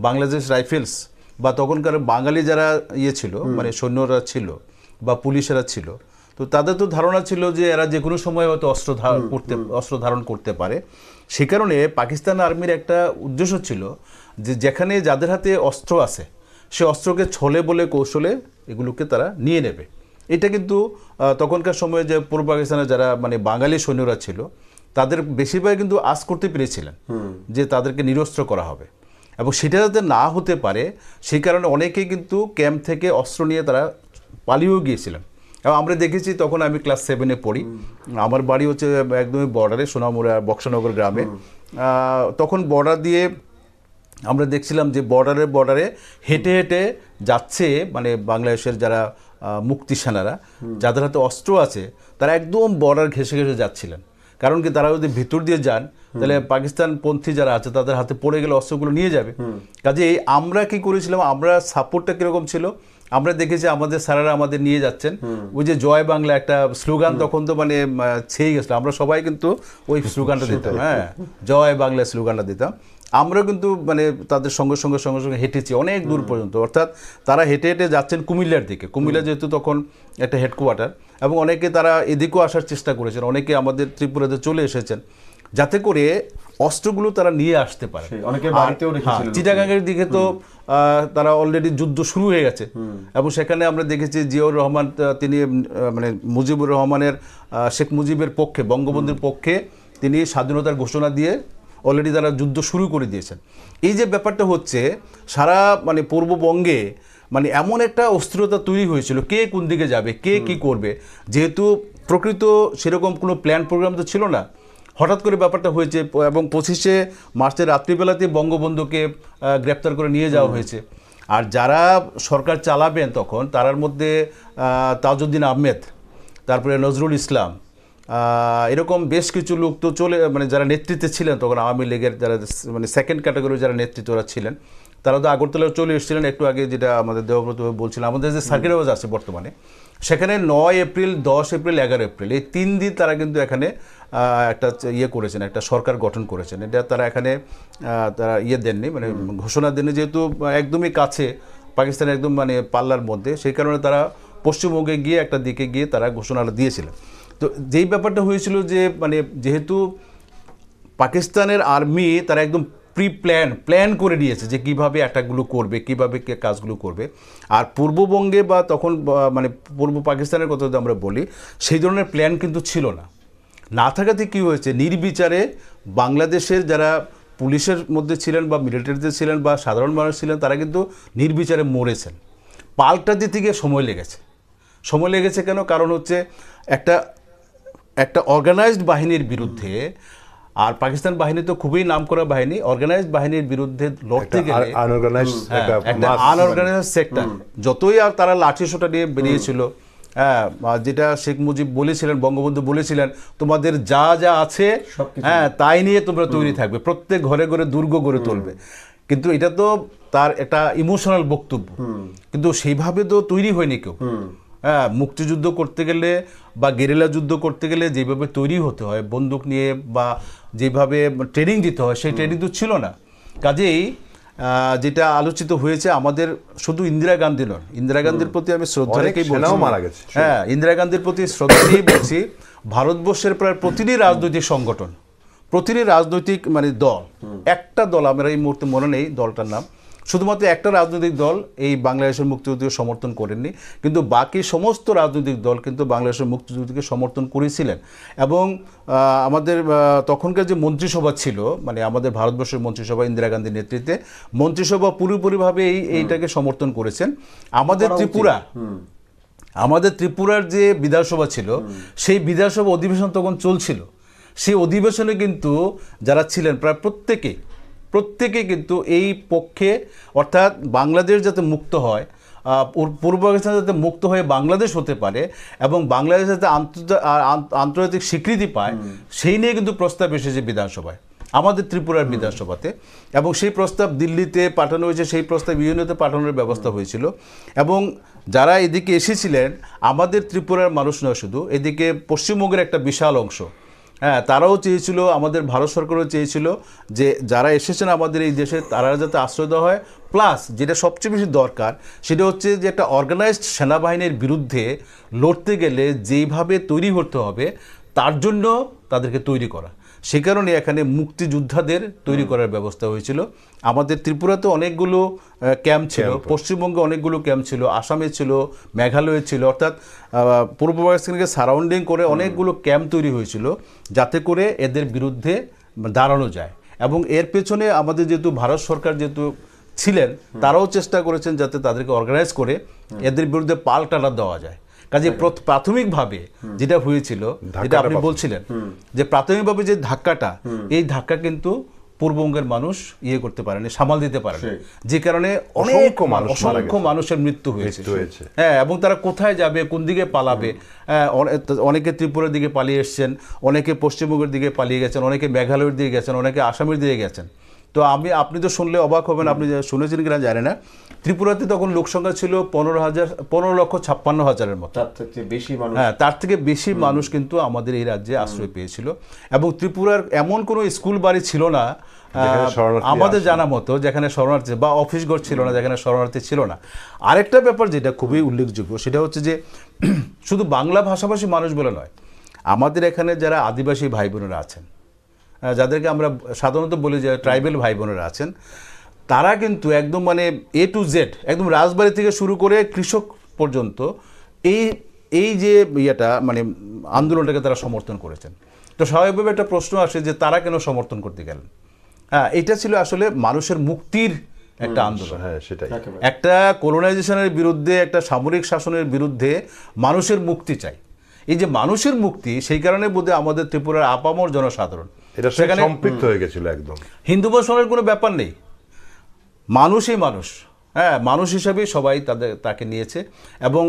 বাংলাদেশ রাইফেলস বা তখনকার বাঙালি যারা ছিল মানে সৈন্যরা ছিল বা পুলিশেরা ছিল, তো তাদের তো ধারণা ছিল যে এরা যে কোনো সময় হয়তো অস্ত্র ধারণ করতে পারে। সে কারণে পাকিস্তান আর্মির একটা উদ্দেশ্য ছিল যে যেখানে যাদের হাতে অস্ত্র আছে সে অস্ত্রকে ছলে বলে কৌশলে এগুলোকে তারা নিয়ে নেবে। এটা কিন্তু তখনকার সময়ে যে পূর্ব পাকিস্তানের যারা মানে বাঙালি সৈন্যরা ছিল তাদের বেশিরভাগ কিন্তু আশ করতে পেরেছিলেন যে তাদেরকে নিরস্ত্র করা হবে, এবং সেটা যাতে না হতে পারে সেই কারণে অনেকেই কিন্তু ক্যাম্প থেকে অস্ত্র নিয়ে তারা পালিয়েও গিয়েছিলেন। এবং আমরা দেখেছি, তখন আমি ক্লাস 7-এ পড়ি, আমার বাড়ি হচ্ছে একদমই বর্ডারে, সোনামুড়া বক্সনগর গ্রামে। তখন বর্ডার দিয়ে আমরা দেখছিলাম যে বর্ডারে হেঁটে হেঁটে যাচ্ছে মানে বাংলাদেশের যারা মুক্তি সেনারা, যাদের হাতে অস্ত্র আছে তারা একদম বর্ডার ঘেঁষে ঘেঁষে যাচ্ছিলেন। কারণ কি, তারা যদি ভিতর দিয়ে যান তাহলে পাকিস্তান পন্থী যারা আছে তাদের হাতে পড়ে গেলে অস্ত্রগুলো নিয়ে যাবে। কাজেই আমরা কি করেছিলাম, আমরা সাপোর্টটা কিরকম ছিল, আমরা দেখেছি আমাদের স্যারেরা আমাদের নিয়ে যাচ্ছেন, ওই যে জয় বাংলা একটা স্লোগান তখন তো মানে ছেয়ে গেছিল, আমরা সবাই কিন্তু ওই স্লোগানটা দিতাম, হ্যাঁ জয় বাংলা স্লোগানটা দিতাম। আমরা কিন্তু মানে তাদের সঙ্গে সঙ্গে হেঁটেছি অনেক দূর পর্যন্ত, অর্থাৎ তারা হেঁটে হেঁটে যাচ্ছেন কুমিল্লার দিকে। কুমিল্লা যেহেতু তখন একটা হেডকোয়ার্টার, এবং অনেকে তারা এদিকেও আসার চেষ্টা করেছেন, অনেকে আমাদের ত্রিপুরাতে চলে এসেছেন যাতে করে অস্ত্রগুলো তারা নিয়ে আসতে পারে। চিটাগাংয়ের দিকে তো তারা অলরেডি যুদ্ধ শুরু হয়ে গেছে, এবং সেখানে আমরা দেখেছি জিয়াউর রহমান তিনি মানে মুজিবুর রহমানের শেখ মুজিবের পক্ষে, বঙ্গবন্ধুর পক্ষে তিনি স্বাধীনতার ঘোষণা দিয়ে অলরেডি তারা যুদ্ধ শুরু করে দিয়েছেন। এই যে ব্যাপারটা হচ্ছে সারা মানে পূর্ববঙ্গে মানে এমন একটা অস্থিরতা তৈরি হয়েছিল, কে কোন দিকে যাবে, কে কি করবে, যেহেতু প্রকৃত সেরকম কোনো প্ল্যান প্রোগ্রাম তো ছিল না, হঠাৎ করে ব্যাপারটা হয়েছে। এবং 25শে মার্চের রাত্রিবেলাতে বঙ্গবন্ধুকে গ্রেপ্তার করে নিয়ে যাওয়া হয়েছে। আর যারা সরকার চালাবেন তখন তার মধ্যে তাজউদ্দিন আহমেদ, তারপরে নজরুল ইসলাম, এরকম বেশ কিছু লোক তো মানে যারা নেতৃত্বে ছিলেন তখন আওয়ামী লীগের যারা মানে সেকেন্ড ক্যাটাগরি যারা নেতৃত্বরা ছিলেন, তারা তো আগরতলায় চলে এসেছিলেন। একটু আগে যেটা আমাদের দেবব্রত বলছিলেন, আমাদের যে সার্কিট হাউস আছে বর্তমানে, সেখানে 9 এপ্রিল, 10 এপ্রিল, 11 এপ্রিল এই 3 দিন তারা কিন্তু এখানে একটা করেছেন, একটা সরকার গঠন করেছেন। এটা তারা এখানে তারা দেননি, মানে ঘোষণা দেননি, যেহেতু একদমই কাছে পাকিস্তানের একদম মানে পাল্লার মধ্যে, সেই কারণে তারা পশ্চিমবঙ্গে গিয়ে একটা দিকে গিয়ে তারা ঘোষণাটা দিয়েছিলেন। তো যেই ব্যাপারটা হয়েছিল যে মানে যেহেতু পাকিস্তানের আর্মি তারা একদম প্ল্যান করে নিয়েছে যে কীভাবে অ্যাটাকগুলো করবে, কীভাবে কাজগুলো করবে। আর পূর্ববঙ্গে বা তখন মানে পূর্ব পাকিস্তানের কথা যদি আমরা বলি, সেই ধরনের প্ল্যান কিন্তু ছিল না থাকাতে কী হয়েছে, নির্বিচারে বাংলাদেশের যারা পুলিশের মধ্যে ছিলেন বা মিলিটারিতে ছিলেন বা সাধারণ মানুষ ছিলেন তারা কিন্তু নির্বিচারে মরেছেন। পাল্টা দিতে গিয়ে সময় লেগেছে কেন? কারণ হচ্ছে একটা অর্গানাইজড বাহিনীর বিরুদ্ধে, আর পাকিস্তান বাহিনী তো খুবই নামকরা বাহিনী, অর্গানাইজড বাহিনীর বিরুদ্ধে লড়তে গেলে একটা আনঅর্গানাইজড সেক্টর, যতই আর তারা লাঠিসোঁটা নিয়ে বেরিয়েছিল, হ্যাঁ, যেটা শেখ মুজিব বলেছিলেন, বঙ্গবন্ধু বলেছিলেন, তোমাদের যা যা আছে হ্যাঁ তাই নিয়ে তোমরা তৈরি থাকবে, প্রত্যেক ঘরে ঘরে দুর্গ গড়ে তুলবে। কিন্তু এটা তো তার একটা ইমোশনাল বক্তব্য, কিন্তু সেইভাবে তো তৈরি হয়নি কেউ। হ্যাঁ, মুক্তিযুদ্ধ করতে গেলে বা গেরিলা যুদ্ধ করতে গেলে যেভাবে তৈরি হতে হয় বন্দুক নিয়ে বা যেভাবে ট্রেনিং দিতে হয়, সেই ট্রেনিং তো ছিল না। কাজেই যেটা আলোচিত হয়েছে, আমাদের শুধু ইন্দিরা গান্ধী নয়, ইন্দিরা গান্ধীর প্রতি আমি শ্রদ্ধা রেখেই বলছি, হ্যাঁ ইন্দিরা গান্ধীর প্রতি শ্রদ্ধা নিয়েই বলছি, ভারতবর্ষের প্রায় প্রতিটি রাজনৈতিক সংগঠন, প্রতিটি রাজনৈতিক মানে দল, একটা দল আমার এই মুহূর্তে মনে নেই দলটার নাম, শুধুমাত্র একটা রাজনৈতিক দল এই বাংলাদেশের মুক্তিযুদ্ধকে সমর্থন করেননি, কিন্তু বাকি সমস্ত রাজনৈতিক দল কিন্তু বাংলাদেশের মুক্তিযুদ্ধকে সমর্থন করেছিলেন। এবং আমাদের তখনকার যে মন্ত্রিসভা ছিল, মানে আমাদের ভারতবর্ষের মন্ত্রিসভা ইন্দিরা গান্ধীর নেতৃত্বে, মন্ত্রিসভা পুরোপুরিভাবে এইটাকে সমর্থন করেছেন। আমাদের ত্রিপুরার যে বিধানসভা ছিল, সেই বিধানসভা অধিবেশন তখন চলছিল, সেই অধিবেশনে কিন্তু যারা ছিলেন প্রায় প্রত্যেকে কিন্তু এই পক্ষে, অর্থাৎ বাংলাদেশ যাতে মুক্ত হয় পূর্ব পাকিস্তান যাতে মুক্ত হয়ে বাংলাদেশ হতে পারে এবং বাংলাদেশ যাতে আন্তর্জাতিক স্বীকৃতি পায়, সেই নিয়ে কিন্তু প্রস্তাব এসেছে বিধানসভায়, আমাদের ত্রিপুরার বিধানসভাতে, এবং সেই প্রস্তাব দিল্লিতে পাঠানো হয়েছে, সেই প্রস্তাব ইউএনওতে পাঠানোর ব্যবস্থা হয়েছিল। এবং যারা এদিকে এসেছিলেন আমাদের ত্রিপুরার মানুষ নয় শুধু, এদিকে পশ্চিমবঙ্গের একটা বিশাল অংশ, হ্যাঁ, তারাও চেয়েছিল, আমাদের ভারত সরকারও চেয়েছিল যে যারা এসেছেন আমাদের এই দেশে তারা যাতে আশ্রয় দেওয়া হয়, প্লাস যেটা সবচেয়ে বেশি দরকার সেটা হচ্ছে যে একটা অর্গানাইজড সেনাবাহিনীর বিরুদ্ধে লড়তে গেলে যেইভাবে তৈরি হতে হবে তার জন্য তাদেরকে তৈরি করা। সে কারণে এখানে মুক্তিযোদ্ধাদের তৈরি করার ব্যবস্থা হয়েছিল। আমাদের ত্রিপুরাতে অনেকগুলো ক্যাম্প ছিল, পশ্চিমবঙ্গে অনেকগুলো ক্যাম্প ছিল, আসামে ছিল, মেঘালয়ে ছিল, অর্থাৎ পূর্ব পাকিস্তানকে সারাউন্ডিং করে অনেকগুলো ক্যাম্প তৈরি হয়েছিল যাতে করে এদের বিরুদ্ধে দাঁড়ানো যায়। এবং এর পেছনে আমাদের যেহেতু ভারত সরকার যেহেতু ছিলেন, তারাও চেষ্টা করেছেন যাতে তাদেরকে অর্গানাইজ করে এদের বিরুদ্ধে পাল্টাটা দেওয়া যায়। কাজে প্রাথমিকভাবে যেটা হয়েছিল, যেটা আপনি বলছিলেন যে প্রাথমিকভাবে যে ধাক্কাটা, এই ধাক্কা কিন্তু পূর্ববঙ্গের মানুষ করতে পারেনি, সামাল দিতে পারেনি, যে কারণে অসংখ্য মানুষের মৃত্যু হয়েছে। হ্যাঁ, এবং তারা কোথায় যাবে, কোন দিকে পালাবে, অনেকে ত্রিপুরার দিকে পালিয়ে এসছেন, অনেকে পশ্চিমবঙ্গের দিকে পালিয়ে গেছেন, অনেকে মেঘালয়ের দিকে গেছেন, অনেকে আসামের দিকে গেছেন। তো আপনি তো শুনলে অবাক হবেন, আপনি শুনেছেন কিনা জানি না, ত্রিপুরাতে তখন লোকসংখ্যা ছিল 15,56,000-এর মতো। হ্যাঁ, তার থেকে বেশি মানুষ কিন্তু আমাদের এই রাজ্যে আশ্রয় পেয়েছিল। এবং ত্রিপুরার এমন কোনো স্কুল বাড়ি ছিল না আমাদের জানা মতো যেখানে শরণার্থী, বা অফিস ঘর ছিল না যেখানে শরণার্থী ছিল না। আরেকটা ব্যাপার যেটা খুবই উল্লেখযোগ্য সেটা হচ্ছে যে শুধু বাংলা ভাষাভাষী মানুষ বলে নয়, আমাদের এখানে যারা আদিবাসী ভাই বোনেরা আছেন, যাদেরকে আমরা সাধারণত বলি যে ট্রাইবেল ভাই বোনেরা আছেন, তারা কিন্তু একদম মানে A to Z, একদম রাজবাড়ি থেকে শুরু করে কৃষক পর্যন্ত এই যে মানে আন্দোলনটাকে তারা সমর্থন করেছেন। তো স্বাভাবিকভাবে একটা প্রশ্ন আসে যে তারা কেন সমর্থন করতে গেলেন? হ্যাঁ, এটা ছিল আসলে মানুষের মুক্তির একটা আন্দোলন। হ্যাঁ, সেটাই। একটা কলোনাইজেশনের বিরুদ্ধে, একটা সামরিক শাসনের বিরুদ্ধে মানুষের মুক্তি চাই। এই যে মানুষের মুক্তি, সেই কারণে বোধহয় আমাদের ত্রিপুরার আপামর জনসাধারণ এটা সেখানে সম্পৃক্ত হয়ে গেছিল। একদম হিন্দু মুসলমানের কোনো ব্যাপার নেই, মানুষই মানুষ। হ্যাঁ, মানুষ হিসাবেই সবাই তাকে নিয়েছে। এবং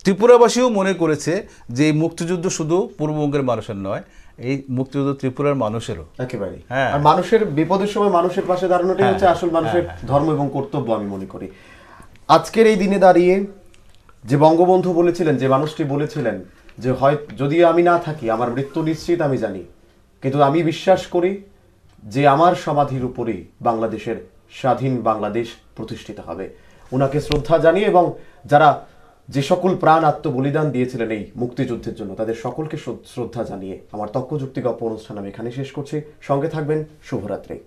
ত্রিপুরাবাসীও মনে করেছে যে এই মুক্তিযুদ্ধ শুধু পূর্ববঙ্গের মানুষের নয়, এই মুক্তিযুদ্ধ ত্রিপুরার মানুষেরও। একেবারে। হ্যাঁ, আর মানুষের বিপদের সময় মানুষের পাশে দাঁড়ানোটাই হচ্ছে আসল মানুষের ধর্ম এবং কর্তব্য আমি মনে করি। আজকের এই দিনে দাঁড়িয়ে যে বঙ্গবন্ধু বলেছিলেন, যে মানুষটি বলেছিলেন যে হয় যদি আমি না থাকি আমার মৃত্যু নিশ্চিত আমি জানি, কিন্তু আমি বিশ্বাস করি যে আমার সমাধির উপরেই বাংলাদেশের স্বাধীন বাংলাদেশ প্রতিষ্ঠিত হবে। ওনাকে শ্রদ্ধা জানিয়ে এবং যারা যে সকল প্রাণ আত্মবলিদান দিয়েছিলেন এই মুক্তিযুদ্ধের জন্য তাদের সকলকে শ্রদ্ধা জানিয়ে আমার তর্কযুক্তি গল্প অনুষ্ঠান আমি এখানে শেষ করছি। সঙ্গে থাকবেন। শুভরাত্রি।